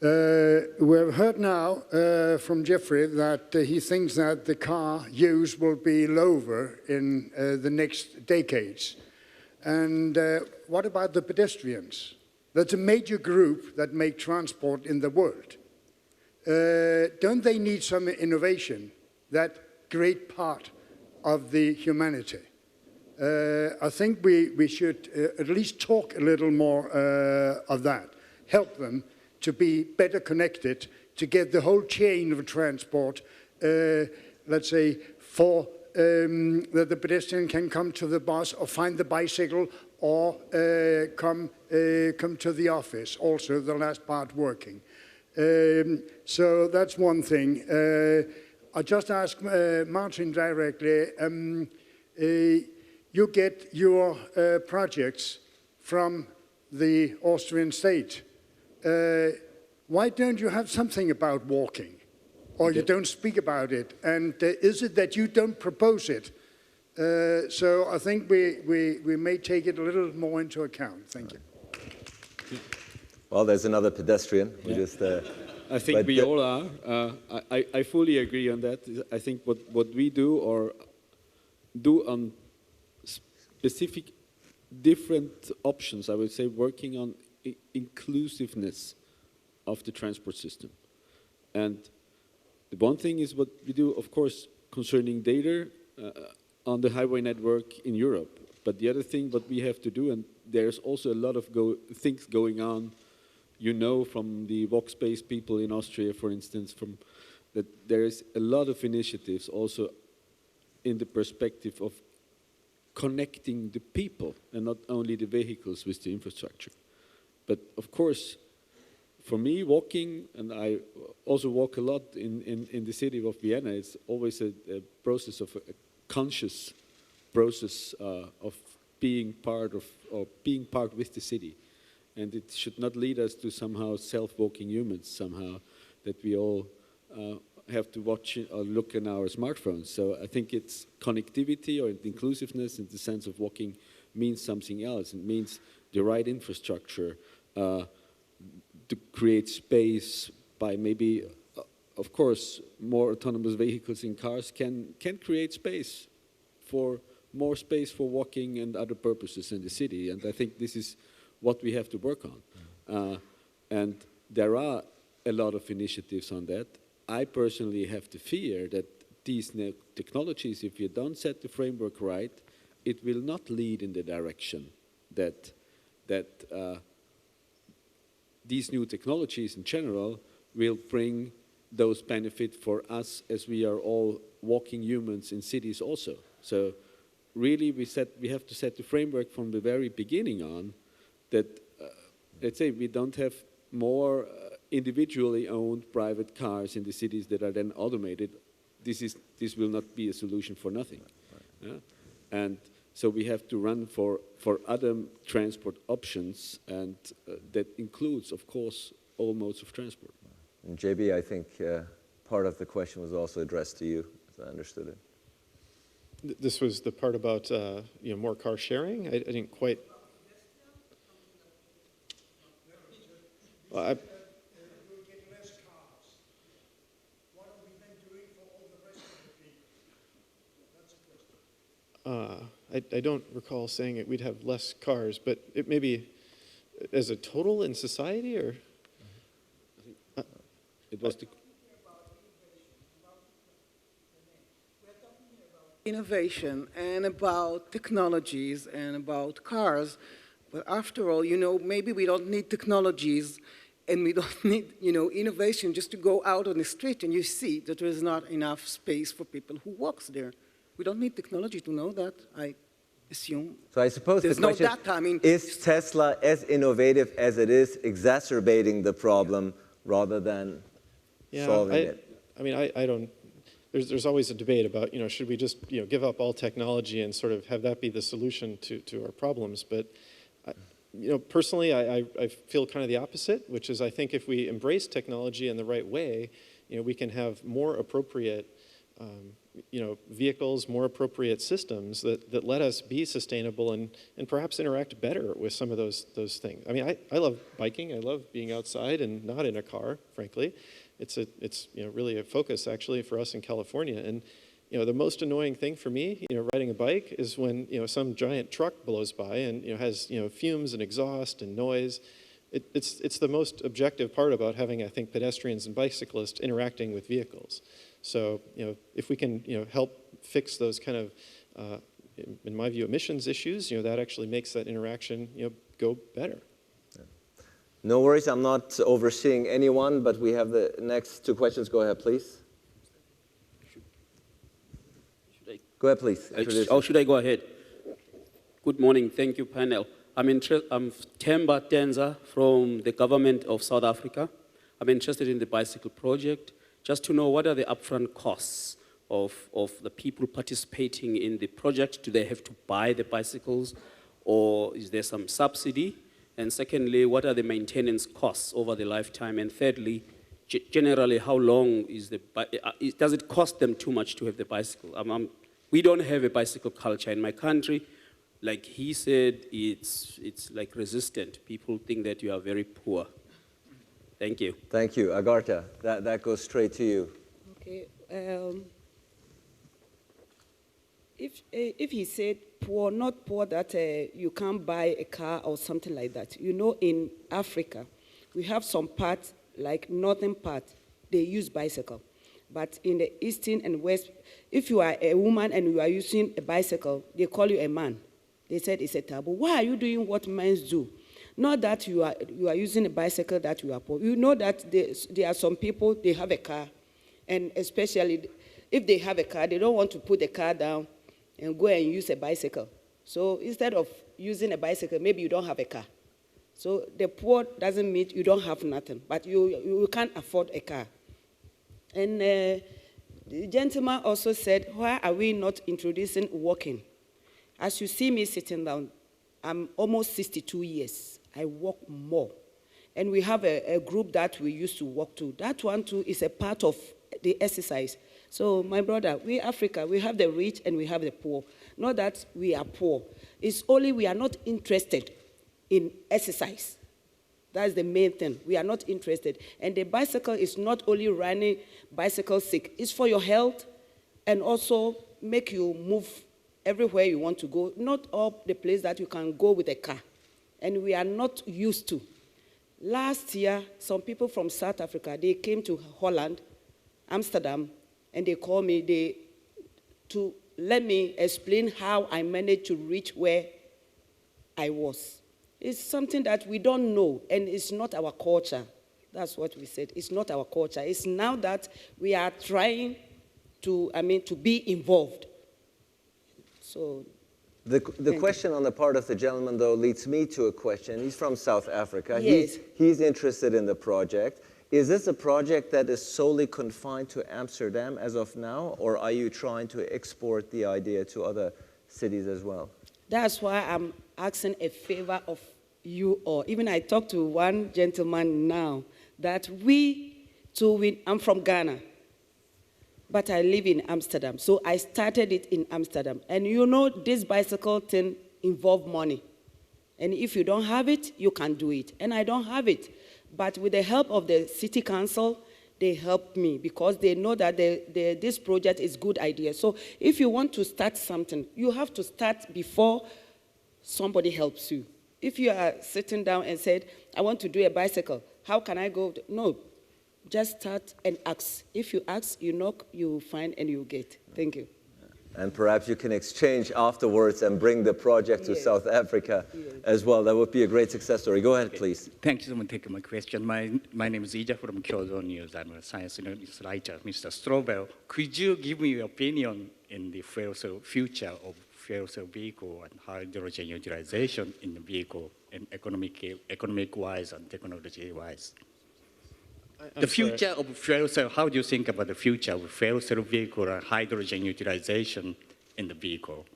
We have heard now from Jeffrey that he thinks that the car use will be lower in the next decades. And what about the pedestrians? That's a major group that make transport in the world. Don't they need some innovation, that great part of the humanity? I think we should at least talk a little more of that, help them to be better connected, to get the whole chain of transport, let's say, for that the pedestrian can come to the bus or find the bicycle or come to the office, also the last part working. So that's one thing. I just asked Martin directly, you get your projects from the Austrian state. Why don't you have something about walking? Or you don't speak about it? And is it that you don't propose it? So I think we may take it a little more into account. Thank you. Well, there's another pedestrian. Yeah. I think we all are. I fully agree on that. I think what we do or do on specific different options, I would say working on inclusiveness of the transport system. And The one thing is what we do, of course, concerning data on the highway network in Europe. But the other thing what we have to do, and there's also a lot of things going on, you know, from the Workspace people in Austria, for instance, that there is a lot of initiatives also in the perspective of connecting the people and not only the vehicles with the infrastructure. But of course, for me, walking, and I also walk a lot in the city of Vienna, it's always a process of a conscious process of being part of, or being part with the city. And it should not lead us to somehow self-walking humans somehow, that we all have to watch or look in our smartphones. So I think it's connectivity or inclusiveness in the sense of walking means something else. It means the right infrastructure to create space by maybe, of course, more autonomous vehicles in cars can create space for more space for walking and other purposes in the city. And I think this is what we have to work on. And there are a lot of initiatives on that. I personally have the fear that these technologies, if you don't set the framework right, it will not lead in the direction that these new technologies in general will bring those benefits for us, as we are all walking humans in cities also. So really we have to set the framework from the very beginning on that, let's say, we don't have more individually owned private cars in the cities that are then automated. This will not be a solution for nothing. Right. Yeah? And so we have to run for other transport options, and that includes, of course, all modes of transport. And JB, I think part of the question was also addressed to you, as I understood it. This was the part about more car sharing. I didn't quite. Well, I don't recall saying it. We'd have less cars, but it may be as a total in society, or it was the innovation and about technologies and about cars. But after all, maybe we don't need technologies and we don't need, innovation just to go out on the street and you see that there is not enough space for people who walks there. We don't need technology to know that, I assume. So I suppose the question is Tesla, as innovative as it is, exacerbating the problem rather than solving it? I mean, I don't. There's always a debate about, should we just, give up all technology and sort of have that be the solution to our problems? But, personally, I feel kind of the opposite, which is I think if we embrace technology in the right way, we can have more appropriate, vehicles, more appropriate systems that let us be sustainable and perhaps interact better with some of those things. I mean, I love biking. I love being outside and not in a car, frankly. It's really a focus actually for us in California. And the most annoying thing for me, riding a bike is when some giant truck blows by and has fumes and exhaust and noise. It's the most objective part about having, I think, pedestrians and bicyclists interacting with vehicles. So if we can help fix those kind of, in my view, emissions issues, that actually makes that interaction go better. No worries, I'm not overseeing anyone, but we have the next two questions. Go ahead, please. Go ahead, please. Should I go ahead? Good morning. Thank you, panel. I'm Themba Tenza from the government of South Africa. I'm interested in the bicycle project, just to know what are the upfront costs of the people participating in the project. Do they have to buy the bicycles, or is there some subsidy? And secondly, what are the maintenance costs over the lifetime? And thirdly, generally, how long does it cost them too much to have the bicycle? We don't have a bicycle culture in my country. Like he said, it's like resistant. People think that you are very poor. Thank you. Thank you. Agharta, that goes straight to you. Okay. If he said poor, not poor that you can't buy a car or something like that. In Africa, we have some parts, like northern part, they use bicycle. But in the Eastern and West, if you are a woman and you are using a bicycle, they call you a man. They said it's a taboo. Why are you doing what men do? Not that you are using a bicycle that you are poor. You know that there are some people, they have a car, and especially if they have a car, they don't want to put the car down and go and use a bicycle. So instead of using a bicycle, maybe you don't have a car. So the poor doesn't mean you don't have nothing, but you can't afford a car. And the gentleman also said, why are we not introducing walking? As you see me sitting down, I'm almost 62 years. I walk more. And we have a group that we used to walk to. That one too is a part of the exercise. So my brother, we Africa, we have the rich and we have the poor. Not that we are poor. It's only we are not interested in exercise. That's the main thing. We are not interested. And the bicycle is not only running bicycle sick. It's for your health and also make you move everywhere you want to go. Not all the place that you can go with a car. And we are not used to. Last year, some people from South Africa, they came to Holland, Amsterdam, and they called me to let me explain how I managed to reach where I was. It's something that we don't know, and it's not our culture. That's what we said. It's not our culture. It's now that we are trying to be involved. So the question on the part of the gentleman, though, leads me to a question. He's from South Africa. Yes. He's interested in the project. Is this a project that is solely confined to Amsterdam as of now, or are you trying to export the idea to other cities as well? That's why I'm asking a favor of you all. Even I talked to one gentleman now that I'm from Ghana, but I live in Amsterdam. So I started it in Amsterdam. And you know, this bicycle thing involves money. And if you don't have it, you can't do it. And I don't have it. But with the help of the city council, they helped me because they know that this project is a good idea. So if you want to start something, you have to start before somebody helps you. If you are sitting down and said, I want to do a bicycle, how can I go? No, just start and ask. If you ask, you knock, you find, and you get. Thank you. And perhaps you can exchange afterwards and bring the project to South Africa as well. That would be a great success story. Go ahead, please. Thank you so much for taking my question. My name is Ija from Kyoto News. I'm a science news writer. Mr. Strobel, could you give me your opinion in the future of fuel cell vehicle and hydrogen utilization in the vehicle, and economic-wise and technology-wise? The future of fuel cell, how do you think about the future of fuel cell vehicle and hydrogen utilization in the vehicle?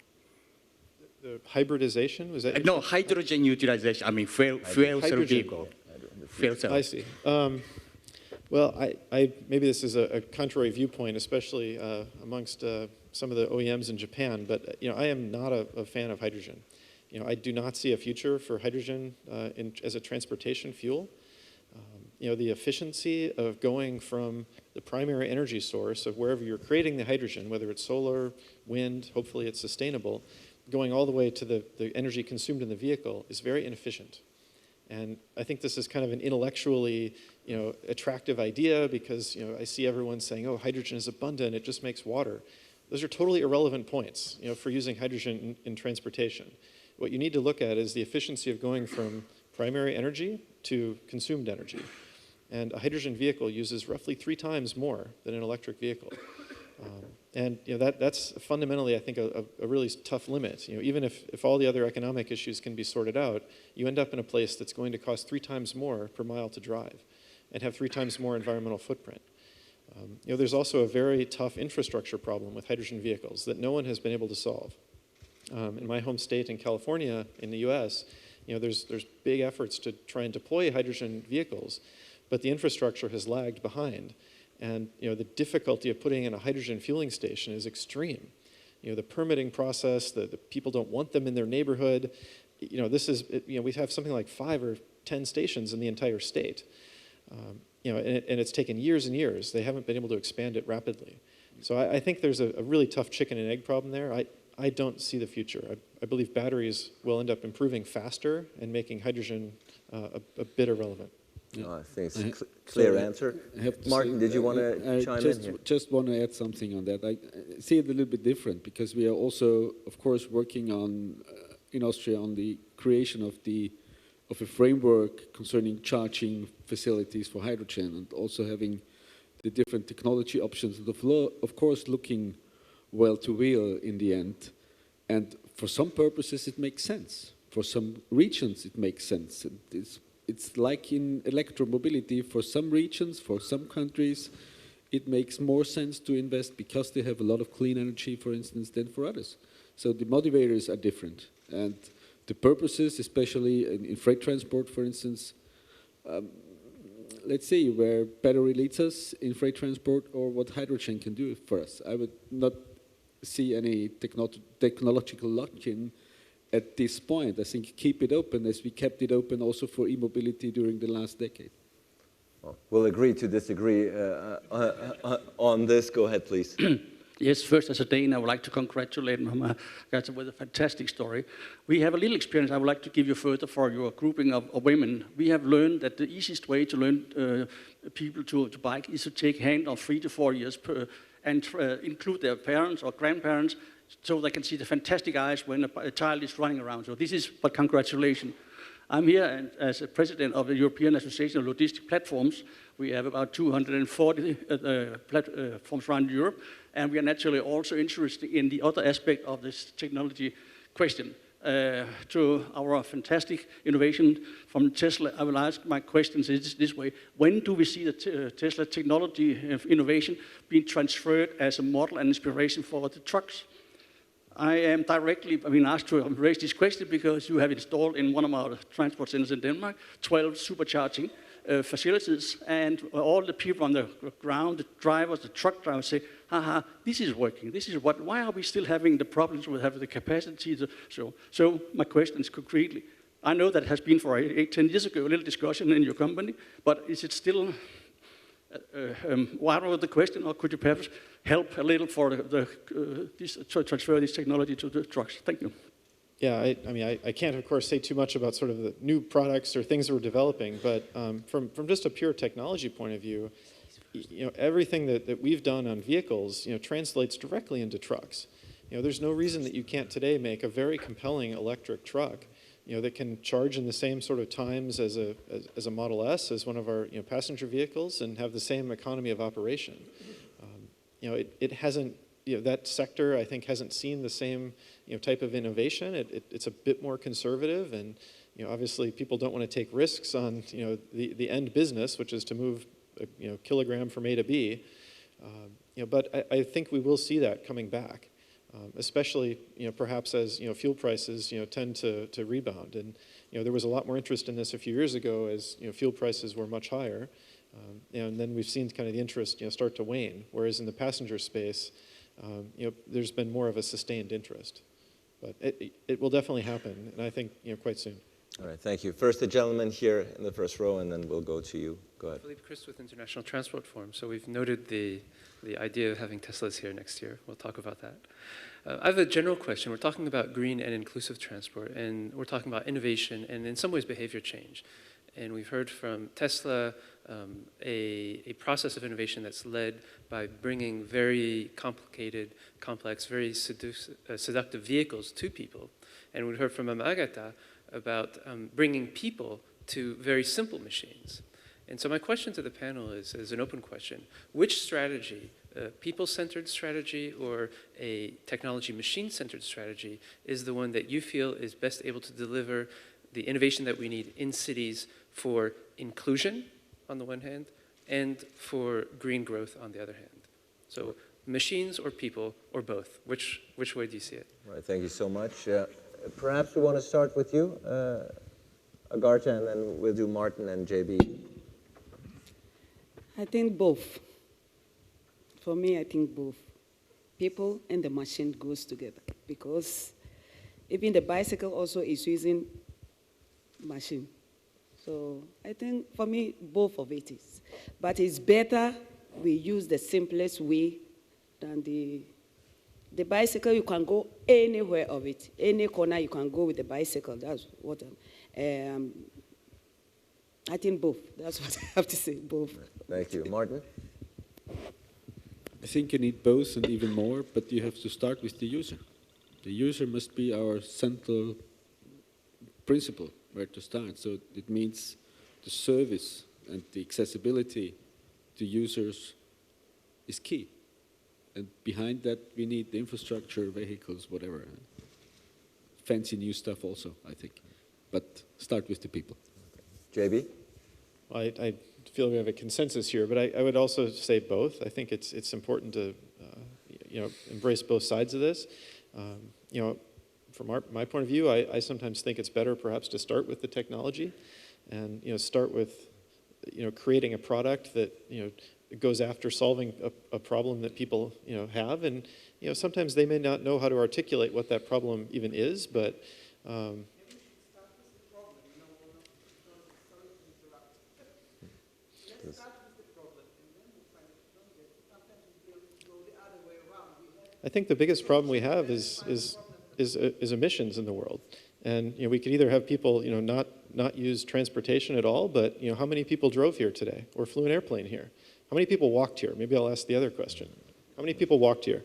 The hybridization, was that? No, hydrogen utilization, I mean fuel cell vehicle. Fuel cell. I see. Well, maybe this is a contrary viewpoint, especially amongst some of the OEMs in Japan, but I am not a fan of hydrogen. I do not see a future for hydrogen as a transportation fuel. The efficiency of going from the primary energy source of wherever you're creating the hydrogen, whether it's solar, wind, hopefully it's sustainable, going all the way to the energy consumed in the vehicle is very inefficient. And I think this is kind of an intellectually, attractive idea because, I see everyone saying, oh, hydrogen is abundant, it just makes water. Those are totally irrelevant points, for using hydrogen in transportation. What you need to look at is the efficiency of going from primary energy to consumed energy. And a hydrogen vehicle uses roughly 3 times more than an electric vehicle. That's fundamentally, I think, a really tough limit. Even if all the other economic issues can be sorted out, you end up in a place that's going to cost 3 times more per mile to drive and have 3 times more environmental footprint. There's also a very tough infrastructure problem with hydrogen vehicles that no one has been able to solve. In my home state in California, in the US, there's big efforts to try and deploy hydrogen vehicles, but the infrastructure has lagged behind. And the difficulty of putting in a hydrogen fueling station is extreme. The permitting process, the people don't want them in their neighborhood. We have something like 5 or 10 stations in the entire state. And it's taken years and years. They haven't been able to expand it rapidly. So I think there's a really tough chicken and egg problem there. I don't see the future. I believe batteries will end up improving faster and making hydrogen a bit irrelevant. I think it's a clear answer. Martin, did you want to chime in here? Just want to add something on that. I see it a little bit different because we are also, of course, working on in Austria on the creation of a framework concerning charging facilities for hydrogen, and also having the different technology options. And of course, looking well to wheel in the end. And for some purposes, it makes sense. For some regions, it makes sense. It's like in electromobility. For some regions, for some countries, it makes more sense to invest because they have a lot of clean energy, for instance, than for others. So the motivators are different. And the purposes, especially in freight transport, for instance, let's see where battery leads us in freight transport or what hydrogen can do for us. I would not see any technological lock-in at this point. I think keep it open as we kept it open also for e-mobility during the last decade. Well, we'll agree to disagree on this. Go ahead, please. Yes, first as a Dane, I would like to congratulate Mama Agharta with a fantastic story. We have a little experience I would like to give you further for your grouping of women. We have learned that the easiest way to learn people to bike is to take hand of 3 to 4 years and include their parents or grandparents so they can see the fantastic eyes when a child is running around. So this is, but congratulations. I'm here as a president of the European Association of Logistic Platforms. We have about 240 platforms around Europe, and we are naturally also interested in the other aspect of this technology question. To our fantastic innovation from Tesla, I will ask my questions this way. When do we see the Tesla technology innovation being transferred as a model and inspiration for the trucks? I am directly being asked to raise this question because you have installed in one of our transport centers in Denmark 12 supercharging facilities, and all the people on the ground, the drivers, the truck drivers say, haha, this is working, this is what, why are we still having the problems with having the capacity? So my question is concretely, I know that has been for 8-10 years ago, a little discussion in your company, but is it still, why the question, or could you perhaps help a little for to transfer this technology to the trucks? Thank you. Yeah, I mean, I can't, of course, say too much about sort of the new products or things that we're developing, but from just a pure technology point of view, everything that we've done on vehicles, translates directly into trucks. There's no reason that you can't today make a very compelling electric truck, that can charge in the same sort of times as a Model S, as one of our passenger vehicles, and have the same economy of operation. It hasn't. That sector, I think, hasn't seen the same type of innovation. It's a bit more conservative, and obviously people don't want to take risks on the end business, which is to move a kilogram from A to B. But I think we will see that coming back, especially perhaps as fuel prices tend to rebound. And there was a lot more interest in this a few years ago as fuel prices were much higher, and then we've seen kind of the interest start to wane. Whereas in the passenger space, there's been more of a sustained interest, but it will definitely happen, and I think quite soon. All right, thank you. First, the gentleman here in the first row, and then we'll go to you. Go ahead. Philippe Christ with International Transport Forum. So we've noted the idea of having Teslas here next year. We'll talk about that. I have a general question. We're talking about green and inclusive transport, and we're talking about innovation and in some ways behavior change. And we've heard from Tesla a process of innovation that's led by bringing very complicated, complex, very seductive vehicles to people. And we heard from Agharta about bringing people to very simple machines. And so my question to the panel is an open question. Which strategy, a people-centered strategy or a technology machine-centered strategy, is the one that you feel is best able to deliver the innovation that we need in cities for inclusion on the one hand and for green growth on the other hand? So machines or people or both? Which way do you see it? All right, thank you so much. Perhaps we want to start with you, Agharta, and then we'll do Martin and JB. I think both. For me, I think both. People and the machine goes together, because even the bicycle also is using machine. So I think for me, both of it is. But it's better we use the simplest way than the bicycle. You can go anywhere of it. Any corner you can go with the bicycle. That's what I think both. That's what I have to say, both. Thank you. Martin? I think you need both and even more, but you have to start with the user. The user must be our central principle where to start. So it means the service and the accessibility to users is key. And behind that, we need the infrastructure, vehicles, whatever. Fancy new stuff also, I think. But start with the people. JB? Well, I feel we have a consensus here, but I would also say both. I think it's important to embrace both sides of this. From my point of view, I sometimes think it's better perhaps to start with the technology and start with creating a product that goes after solving a problem that people have, and sometimes they may not know how to articulate what that problem even is, but I think the biggest problem we have is emissions in the world, and we could either have people not use transportation at all, but how many people drove here today or flew an airplane here? How many people walked here? Maybe I'll ask the other question. How many people walked here?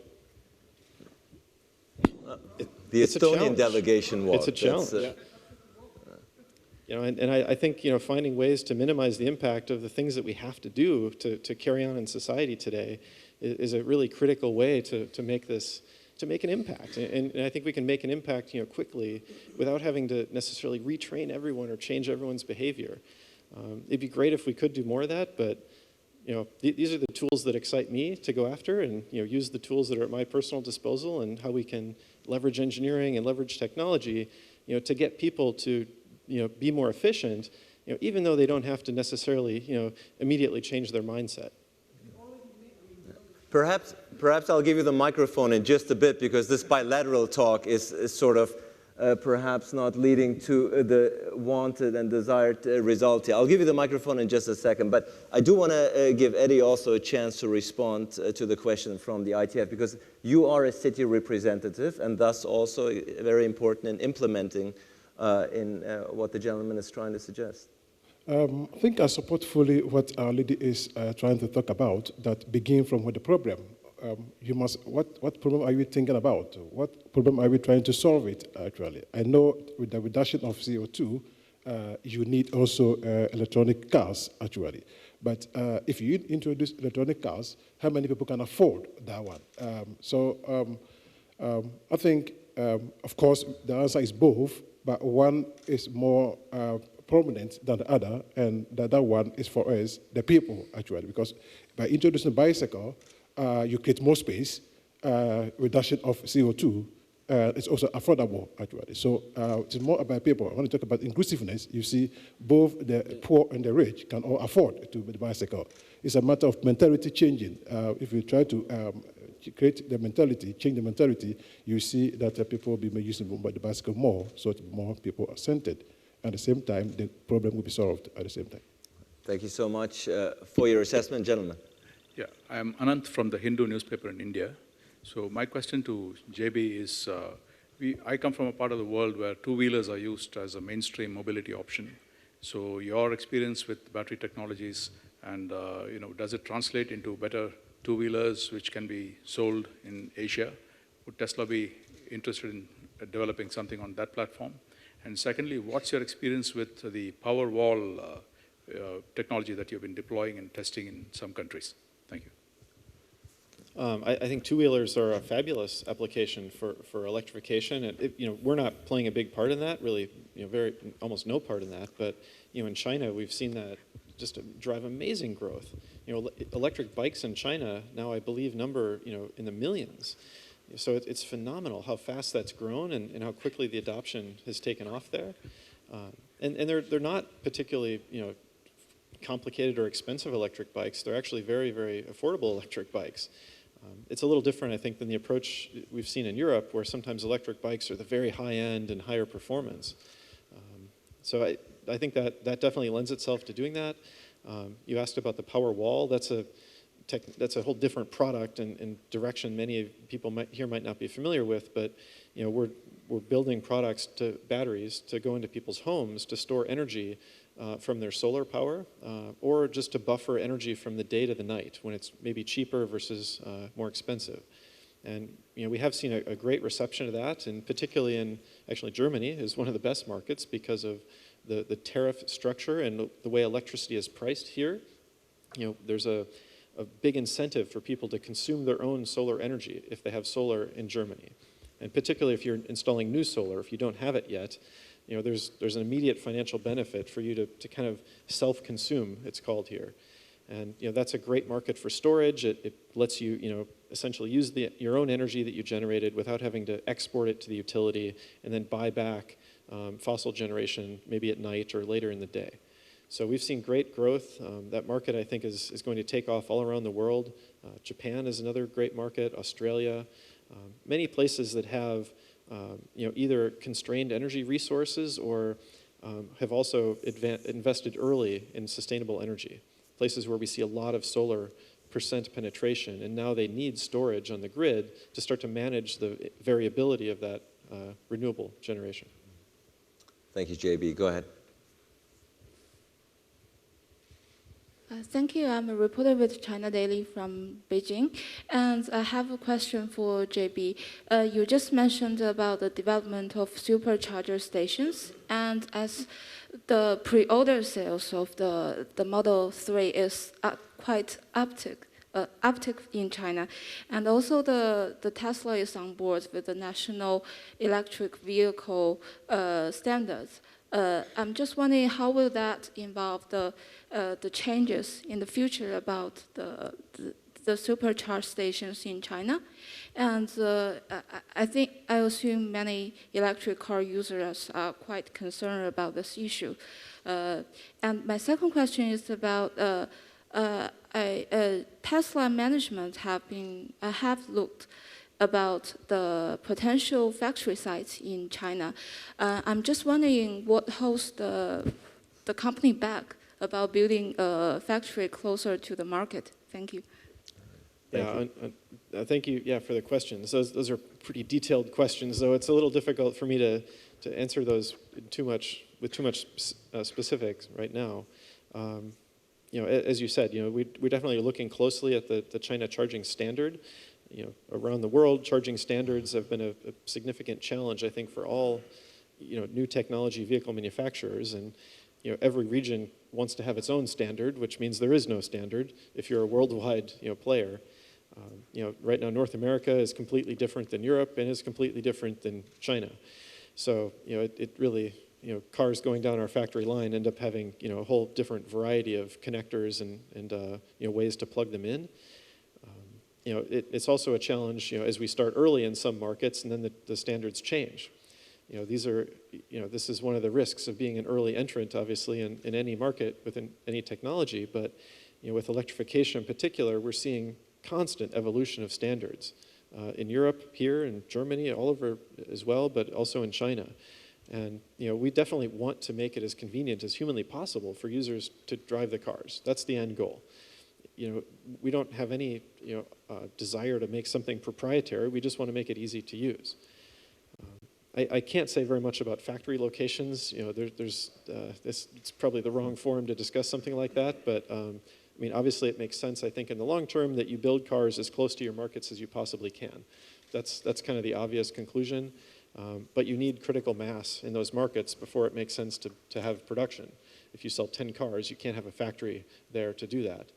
The Estonian delegation walked. It's a challenge. And I think finding ways to minimize the impact of the things that we have to do to carry on in society today is a really critical way to make an impact. And I think we can make an impact quickly without having to necessarily retrain everyone or change everyone's behavior. It'd be great if we could do more of that, but these are the tools that excite me to go after, and use the tools that are at my personal disposal, and how we can leverage engineering and leverage technology to get people to be more efficient, even though they don't have to necessarily immediately change their mindset. Perhaps I'll give you the microphone in just a bit, because this bilateral talk is sort of perhaps not leading to the wanted and desired result here. I'll give you the microphone in just a second, but I do want to give Eddie also a chance to respond to the question from the ITF, because you are a city representative and thus also very important in implementing in what the gentleman is trying to suggest. I think I support fully what our lady is trying to talk about, that begin from with the problem. What problem are you thinking about? What problem are we trying to solve it, actually? I know with the reduction of CO2, you need also electronic cars, actually. But if you introduce electronic cars, how many people can afford that one? I think, of course, the answer is both, but one is more prominent than the other, and the other one is for us, the people, actually, because by introducing a bicycle, you create more space, reduction of CO2, it's also affordable, actually. So it's more about people. When you talk about inclusiveness, you see both the poor and the rich can all afford to the bicycle. It's a matter of mentality changing. If you try to create the mentality, change the mentality, you see that people will be using the bicycle more, so more people are centered. At the same time, the problem will be solved at the same time. Thank you so much for your assessment, gentlemen. Yeah, I'm Anant from the Hindu newspaper in India. So my question to JB is, I come from a part of the world where two-wheelers are used as a mainstream mobility option. So your experience with battery technologies and, does it translate into better two-wheelers which can be sold in Asia? Would Tesla be interested in developing something on that platform? And secondly, what's your experience with the power wall technology that you've been deploying and testing in some countries? Thank you. I think two-wheelers are a fabulous application for electrification. And we're not playing a big part in that, really, almost no part in that. But in China, we've seen that just drive amazing growth. Electric bikes in China now, I believe, number in the millions. So it's phenomenal how fast that's grown and how quickly the adoption has taken off there. And they're not particularly complicated or expensive electric bikes. They're actually very, very affordable electric bikes. It's a little different, I think, than the approach we've seen in Europe, where sometimes electric bikes are the very high end and higher performance. So I think that definitely lends itself to doing that. You asked about the power wall. That's a whole different product and direction many people here might not be familiar with, but we're building products to batteries to go into people's homes to store energy from their solar power, or just to buffer energy from the day to the night when it's maybe cheaper versus more expensive. And we have seen a great reception of that, and particularly in, actually Germany is one of the best markets because of the tariff structure and the way electricity is priced here. There's a big incentive for people to consume their own solar energy if they have solar in Germany. And particularly if you're installing new solar, if you don't have it yet, there's an immediate financial benefit for you to kind of self-consume, it's called here. And that's a great market for storage. It lets you, essentially use your own energy that you generated without having to export it to the utility and then buy back fossil generation maybe at night or later in the day. So we've seen great growth. That market, I think, is going to take off all around the world. Japan is another great market, Australia. Many places that have either constrained energy resources or have also invested early in sustainable energy. Places where we see a lot of solar percent penetration, and now they need storage on the grid to start to manage the variability of that renewable generation. Thank you, JB. Go ahead. Thank you. I'm a reporter with China Daily from Beijing, and I have a question for JB. You just mentioned about the development of supercharger stations, and as the pre-order sales of the Model 3 is quite uptick in China, and also the Tesla is on board with the national electric vehicle standards. I'm just wondering how will that involve the changes in the future about the supercharge stations in China, and I assume many electric car users are quite concerned about this issue. And my second question is about Tesla management have looked about the potential factory sites in China. I'm just wondering what holds the company back about building a factory closer to the market. Thank you. Thank you for the questions. Those are pretty detailed questions, though it's a little difficult for me to answer those with too much specifics right now. As you said, we're definitely looking closely at the China charging standard. Around the world, charging standards have been a significant challenge, I think, for all new technology vehicle manufacturers. And every region wants to have its own standard, which means there is no standard if you're a worldwide player. Right now, North America is completely different than Europe and is completely different than China. So it really, cars going down our factory line end up having a whole different variety of connectors and ways to plug them in. It's also a challenge, as we start early in some markets and then the standards change. This is one of the risks of being an early entrant, obviously, in any market within any technology. But with electrification in particular, we're seeing constant evolution of standards in Europe, here, in Germany, all over as well, but also in China. And we definitely want to make it as convenient as humanly possible for users to drive the cars. That's the end goal. We don't have any desire to make something proprietary. We just want to make it easy to use. I can't say very much about factory locations. It's probably the wrong forum to discuss something like that. But obviously, it makes sense. I think in the long term that you build cars as close to your markets as you possibly can. That's kind of the obvious conclusion. But you need critical mass in those markets before it makes sense to have production. If you sell 10 cars, you can't have a factory there to do that.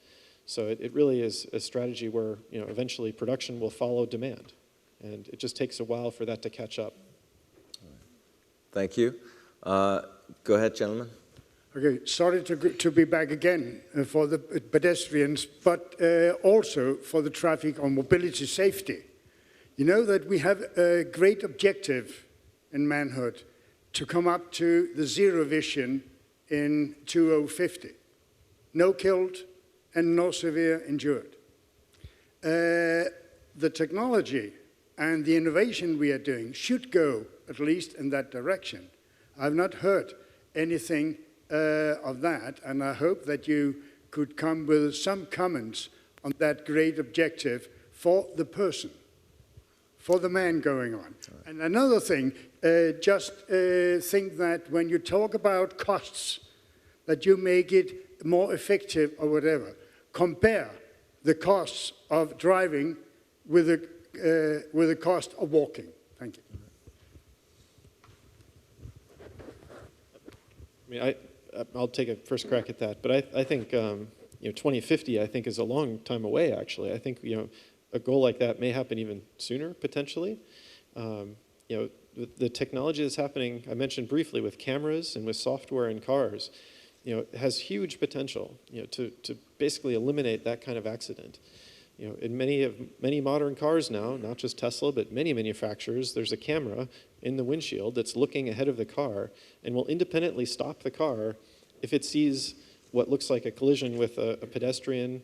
So it really is a strategy where eventually production will follow demand, and it just takes a while for that to catch up. Thank you. Go ahead, gentlemen. Okay, sorry to be back again for the pedestrians, but also for the traffic on mobility safety. You know that we have a great objective in manhood to come up to the zero vision in 2050. No killed and no severe injured. The technology and the innovation we are doing should go at least in that direction. I've not heard anything of that, and I hope that you could come with some comments on that great objective for the person, for the man going on. Right. And another thing, just think that when you talk about costs, that you make it more effective or whatever. Compare the costs of driving with the cost of walking. Thank you. I mean, I'll take a first crack at that, but I think 2050 I think is a long time away. Actually, I think a goal like that may happen even sooner potentially. The technology that's happening, I mentioned briefly with cameras and with software in cars, has huge potential, to basically eliminate that kind of accident. In many modern cars now, not just Tesla, but many manufacturers, there's a camera in the windshield that's looking ahead of the car and will independently stop the car if it sees what looks like a collision with a pedestrian,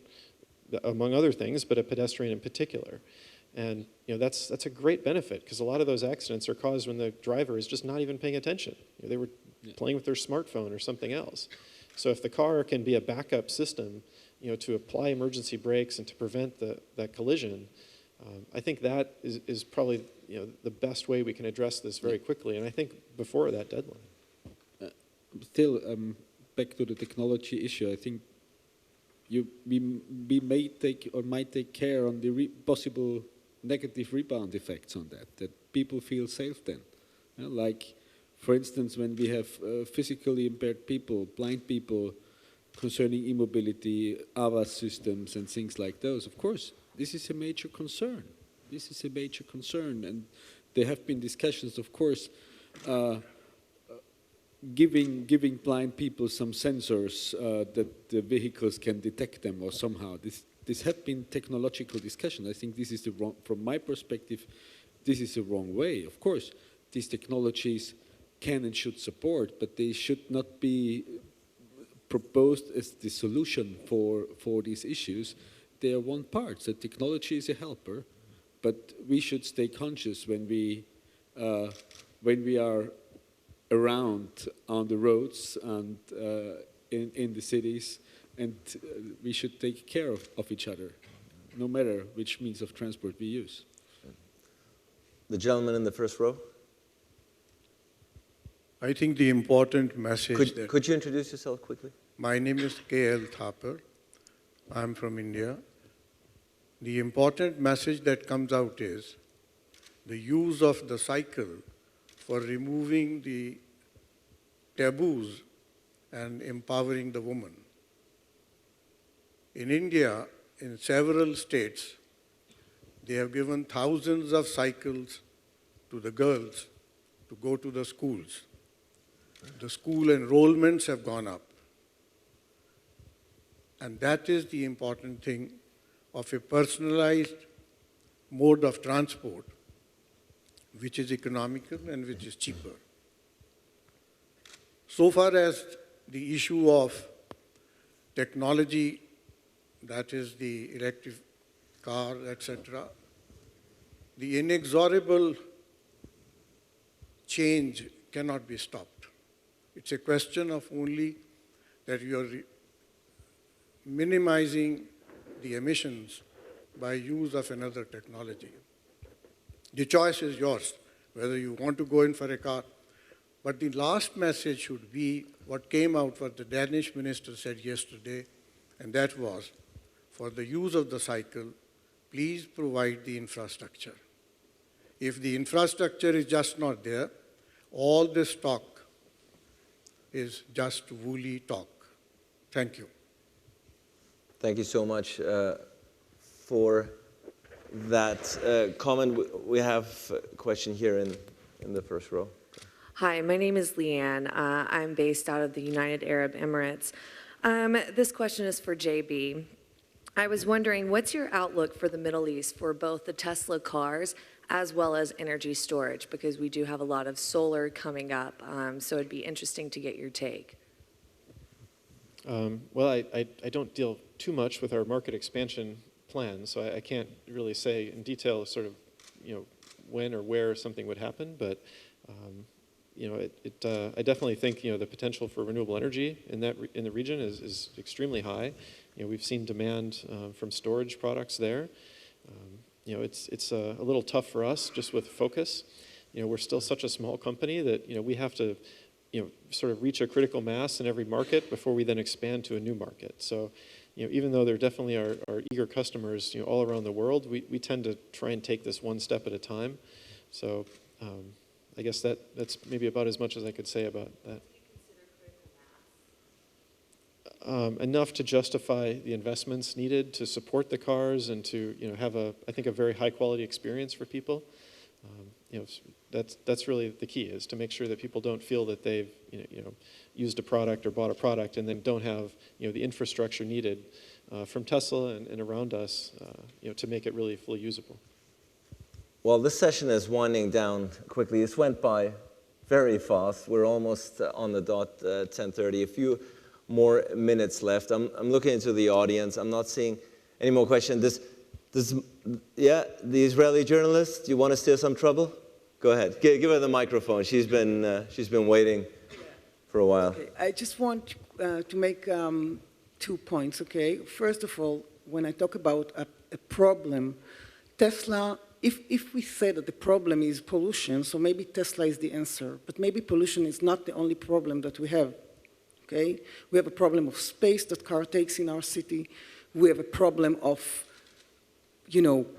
among other things, but a pedestrian in particular. And that's a great benefit, because a lot of those accidents are caused when the driver is just not even paying attention. They were playing with their smartphone or something else. So if the car can be a backup system, to apply emergency brakes and to prevent that collision, I think that is probably the best way we can address this very quickly, and I think before that deadline. Still, back to the technology issue, I think we may take or might take care on the possible negative rebound effects on that people feel safe then. Like, for instance, when we have physically impaired people, blind people, concerning e-mobility, AVAS systems and things like those, of course, this is a major concern. This is a major concern, and there have been discussions, of course, giving blind people some sensors that the vehicles can detect them or somehow. This have been technological discussion. I think this is the wrong, from my perspective, this is the wrong way. Of course, these technologies can and should support, but they should not be proposed as the solution for these issues. They are one part. So technology is a helper, but we should stay conscious when we are around on the roads and in the cities, and we should take care of each other, no matter which means of transport we use. The gentleman in the first row. I think the important message Could you introduce yourself quickly? My name is K.L. Thapar. I'm from India. The important message that comes out is the use of the cycle for removing the taboos and empowering the woman. In India, in several states, they have given thousands of cycles to the girls to go to the schools. The school enrollments have gone up. And that is the important thing of a personalized mode of transport, which is economical and which is cheaper. So far as the issue of technology, that is the electric car, etc., the inexorable change cannot be stopped. It's a question of only that you are minimizing the emissions by use of another technology. The choice is yours, whether you want to go in for a car. But the last message should be what came out what the Danish minister said yesterday, and that was, for the use of the cycle, please provide the infrastructure. If the infrastructure is just not there, all this talk is just woolly talk. Thank you. Thank you so much for that comment. We have a question here in the first row. Hi, my name is Leanne. I'm based out of the United Arab Emirates. This question is for JB. I was wondering, what's your outlook for the Middle East for both the Tesla cars as well as energy storage? Because we do have a lot of solar coming up, so it'd be interesting to get your take. Well, I don't deal too much with our market expansion plans, so I can't really say in detail sort of, when or where something would happen, but I definitely think the potential for renewable energy in the region is extremely high. We've seen demand from storage products there. It's a little tough for us just with focus. We're still such a small company that we have to sort of reach a critical mass in every market before we then expand to a new market. So, even though there definitely are eager customers, all around the world, we tend to try and take this one step at a time. So, I guess that's maybe about as much as I could say about that. Enough to justify the investments needed to support the cars and to have I think a very high quality experience for people. That's really the key, is to make sure that people don't feel that they've used a product or bought a product and then don't have the infrastructure needed from Tesla and around us to make it really fully usable. Well, this session is winding down quickly. This went by very fast. We're almost on the dot 10:30. A few more minutes left. I'm looking into the audience. I'm not seeing any more questions. Yeah, the Israeli journalist, do you want to steer some trouble? Go ahead. Give her the microphone. She's been waiting for a while. Okay. I just want to make 2 points, okay? First of all, when I talk about a problem, Tesla, if we say that the problem is pollution, so maybe Tesla is the answer, but maybe pollution is not the only problem that we have. Okay? We have a problem of space that car takes in our city. We have a problem of,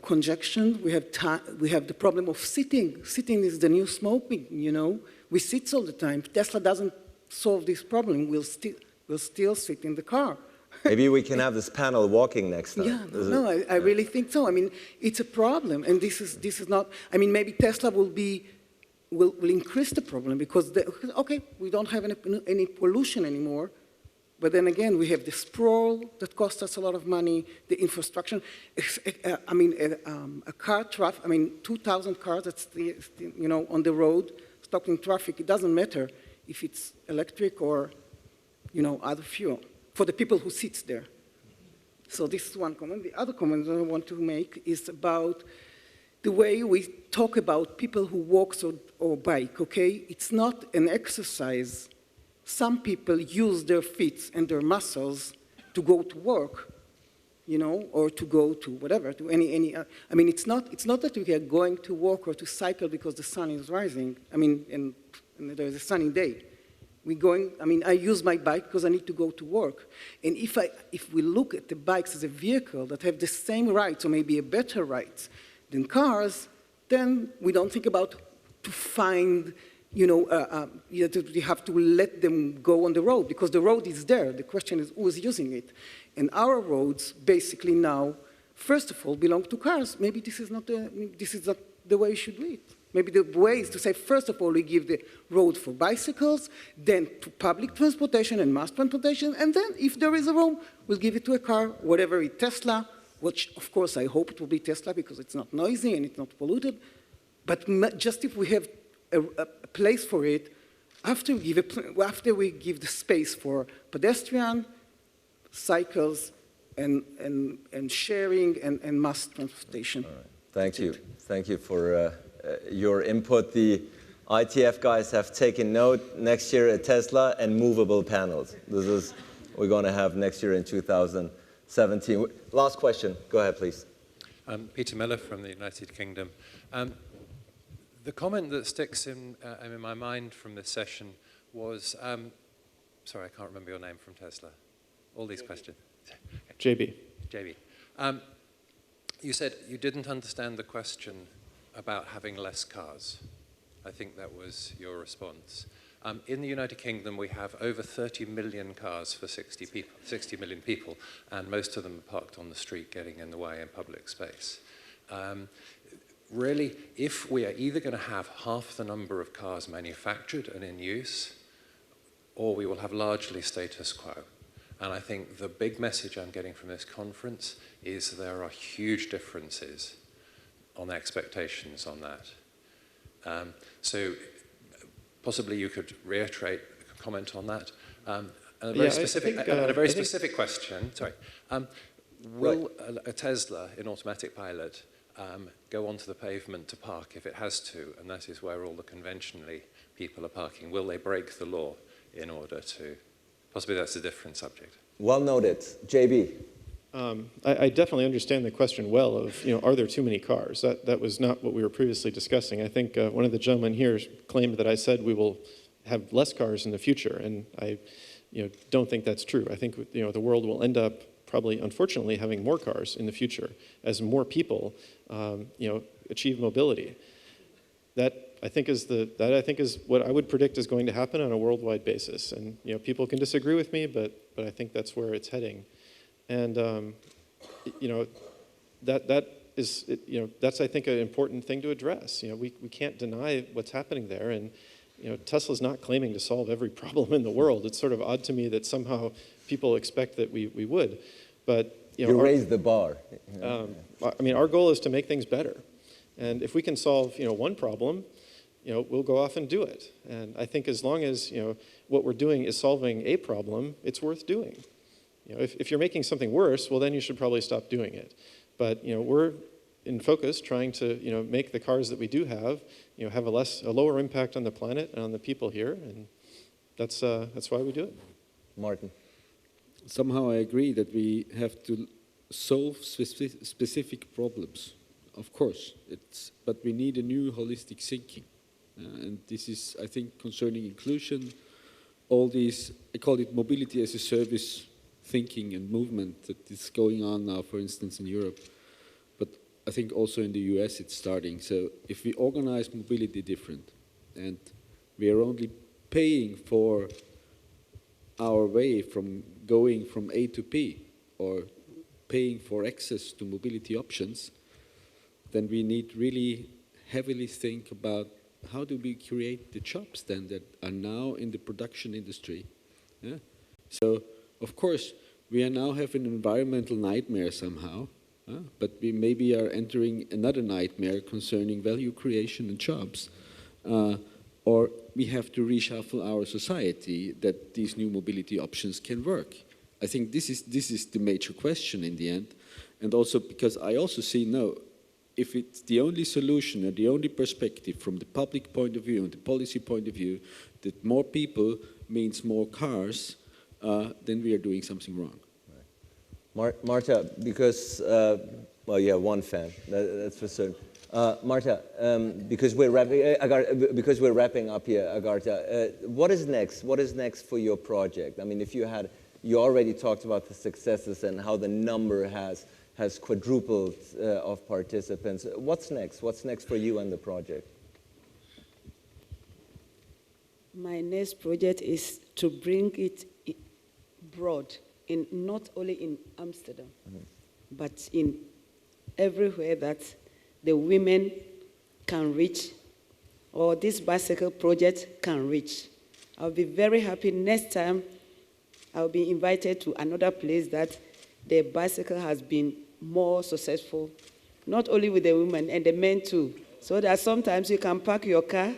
congestion. We have the problem of sitting. Sitting is the new smoking, We sit all the time. Tesla doesn't solve this problem. We'll still sit in the car. Maybe we can have this panel walking next time. Yeah, I really think so. I mean, it's a problem, and this is not. I mean, maybe Tesla will increase the problem because, okay, we don't have any pollution anymore, but then again, we have the sprawl that costs us a lot of money, the infrastructure. A car traffic, 2,000 cars that's on the road, stuck in traffic. It doesn't matter if it's electric or, other fuel for the people who sits there. So this is one comment. The other comment that I want to make is about the way we talk about people who walk or bike, okay? It's not an exercise. Some people use their feet and their muscles to go to work, or to go to whatever, to any it's not that we are going to work or to cycle because the sun is rising, and there's a sunny day. I use my bike because I need to go to work. And if we look at the bikes as a vehicle that have the same rights or maybe a better rights than cars, then we don't think about to find, you have to let them go on the road because the road is there. The question is who is using it. And our roads basically now, first of all, belong to cars. Maybe this is not the way it should be. Maybe the way is to say, first of all, we give the road for bicycles, then to public transportation and mass transportation, and then if there is a room, we'll give it to a car, whatever it's Tesla, which, of course, I hope it will be Tesla because it's not noisy and it's not polluted. But just if we have a place for it, after we give the space for pedestrian, cycles, and sharing and mass transportation. All right. Thank you. Thank you for your input. The ITF guys have taken note. Next year at Tesla and movable panels. This is what we're going to have next year in 2017. Last question. Go ahead, please. Peter Miller from the United Kingdom. The comment that sticks in my mind from this session was, sorry, I can't remember your name from Tesla. All these questions. JB. JB. You said you didn't understand the question about having less cars. I think that was your response. In the United Kingdom, we have over 30 million cars for 60 million people, and most of them are parked on the street, getting in the way in public space. Really, if we are either going to have half the number of cars manufactured and in use, or we will have largely status quo. And I think the big message I'm getting from this conference is there are huge differences on expectations on that. So possibly you could reiterate a comment on that. And a very specific question, sorry. Will a Tesla in automatic pilot go onto the pavement to park if it has to, and that is where all the conventionally people are parking? Will they break the law in order to? Possibly that's a different subject. Well noted. JB. I definitely understand the question well of, are there too many cars? That was not what we were previously discussing. I think one of the gentlemen here claimed that I said we will have less cars in the future, and I don't think that's true. I think the world will end up probably, unfortunately, having more cars in the future as more people achieve mobility. That I think is what I would predict is going to happen on a worldwide basis. And people can disagree with me, but I think that's where it's heading. And that's I think an important thing to address. We can't deny what's happening there, and Tesla's not claiming to solve every problem in the world. It's sort of odd to me that somehow people expect that we would. But you raised the bar. I mean, our goal is to make things better, and if we can solve one problem, we'll go off and do it. And I think as long as what we're doing is solving a problem, it's worth doing. If you're making something worse, well, then you should probably stop doing it. But we're in focus trying to make the cars that we do have have a lower impact on the planet and on the people here, and that's why we do it. Martin. Somehow I agree that we have to solve specific problems. Of course, but we need a new holistic thinking. And this is, I think, concerning inclusion, all these, I call it mobility as a service thinking and movement that is going on now, for instance, in Europe. But I think also in the US it's starting. So if we organize mobility different and we are only paying for our way from going from A to B or paying for access to mobility options, then we need really heavily think about how do we create the jobs then that are now in the production industry. Yeah? So, of course, we are now having an environmental nightmare somehow, but we maybe are entering another nightmare concerning value creation and jobs. Or we have to reshuffle our society that these new mobility options can work. I think this is the major question in the end. And also because I also see, no, if it's the only solution or the only perspective from the public point of view and the policy point of view that more people means more cars, then we are doing something wrong. Right. Marta, because, well, yeah, one fan, that's for certain. Marta, because we're wrapping up here, Agharta, what is next? What is next for your project? I mean, you already talked about the successes and how the number has quadrupled of participants. What's next? What's next for you and the project? My next project is to bring it broad, not only in Amsterdam, but in everywhere that the women can reach, or this bicycle project can reach. I'll be very happy next time I'll be invited to another place that the bicycle has been more successful, not only with the women and the men too, so that sometimes you can park your car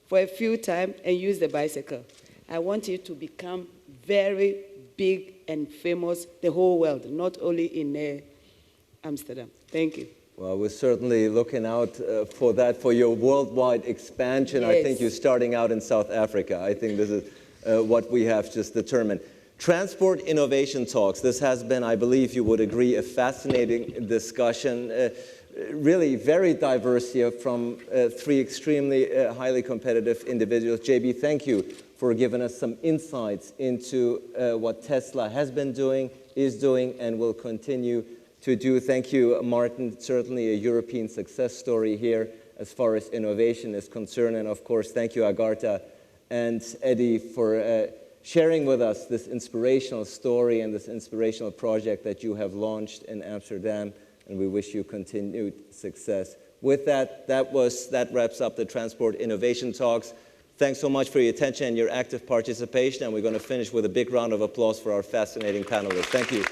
for a few times and use the bicycle. I want it to become very big and famous the whole world, not only in Amsterdam. Thank you. Well, we're certainly looking out for that, for your worldwide expansion. Yes. I think you're starting out in South Africa. I think this is what we have just determined. Transport Innovation Talks. This has been, I believe you would agree, a fascinating discussion. Really very diverse here from three extremely highly competitive individuals. JB, thank you for giving us some insights into what Tesla has been doing, is doing, and will continue to do. Thank you, Martin. Certainly a European success story here as far as innovation is concerned. And of course, thank you, Agharta and Eddie, for sharing with us this inspirational story and this inspirational project that you have launched in Amsterdam. And we wish you continued success. With that, that wraps up the Transport Innovation Talks. Thanks so much for your attention and your active participation. And we're going to finish with a big round of applause for our fascinating panelists. Thank you.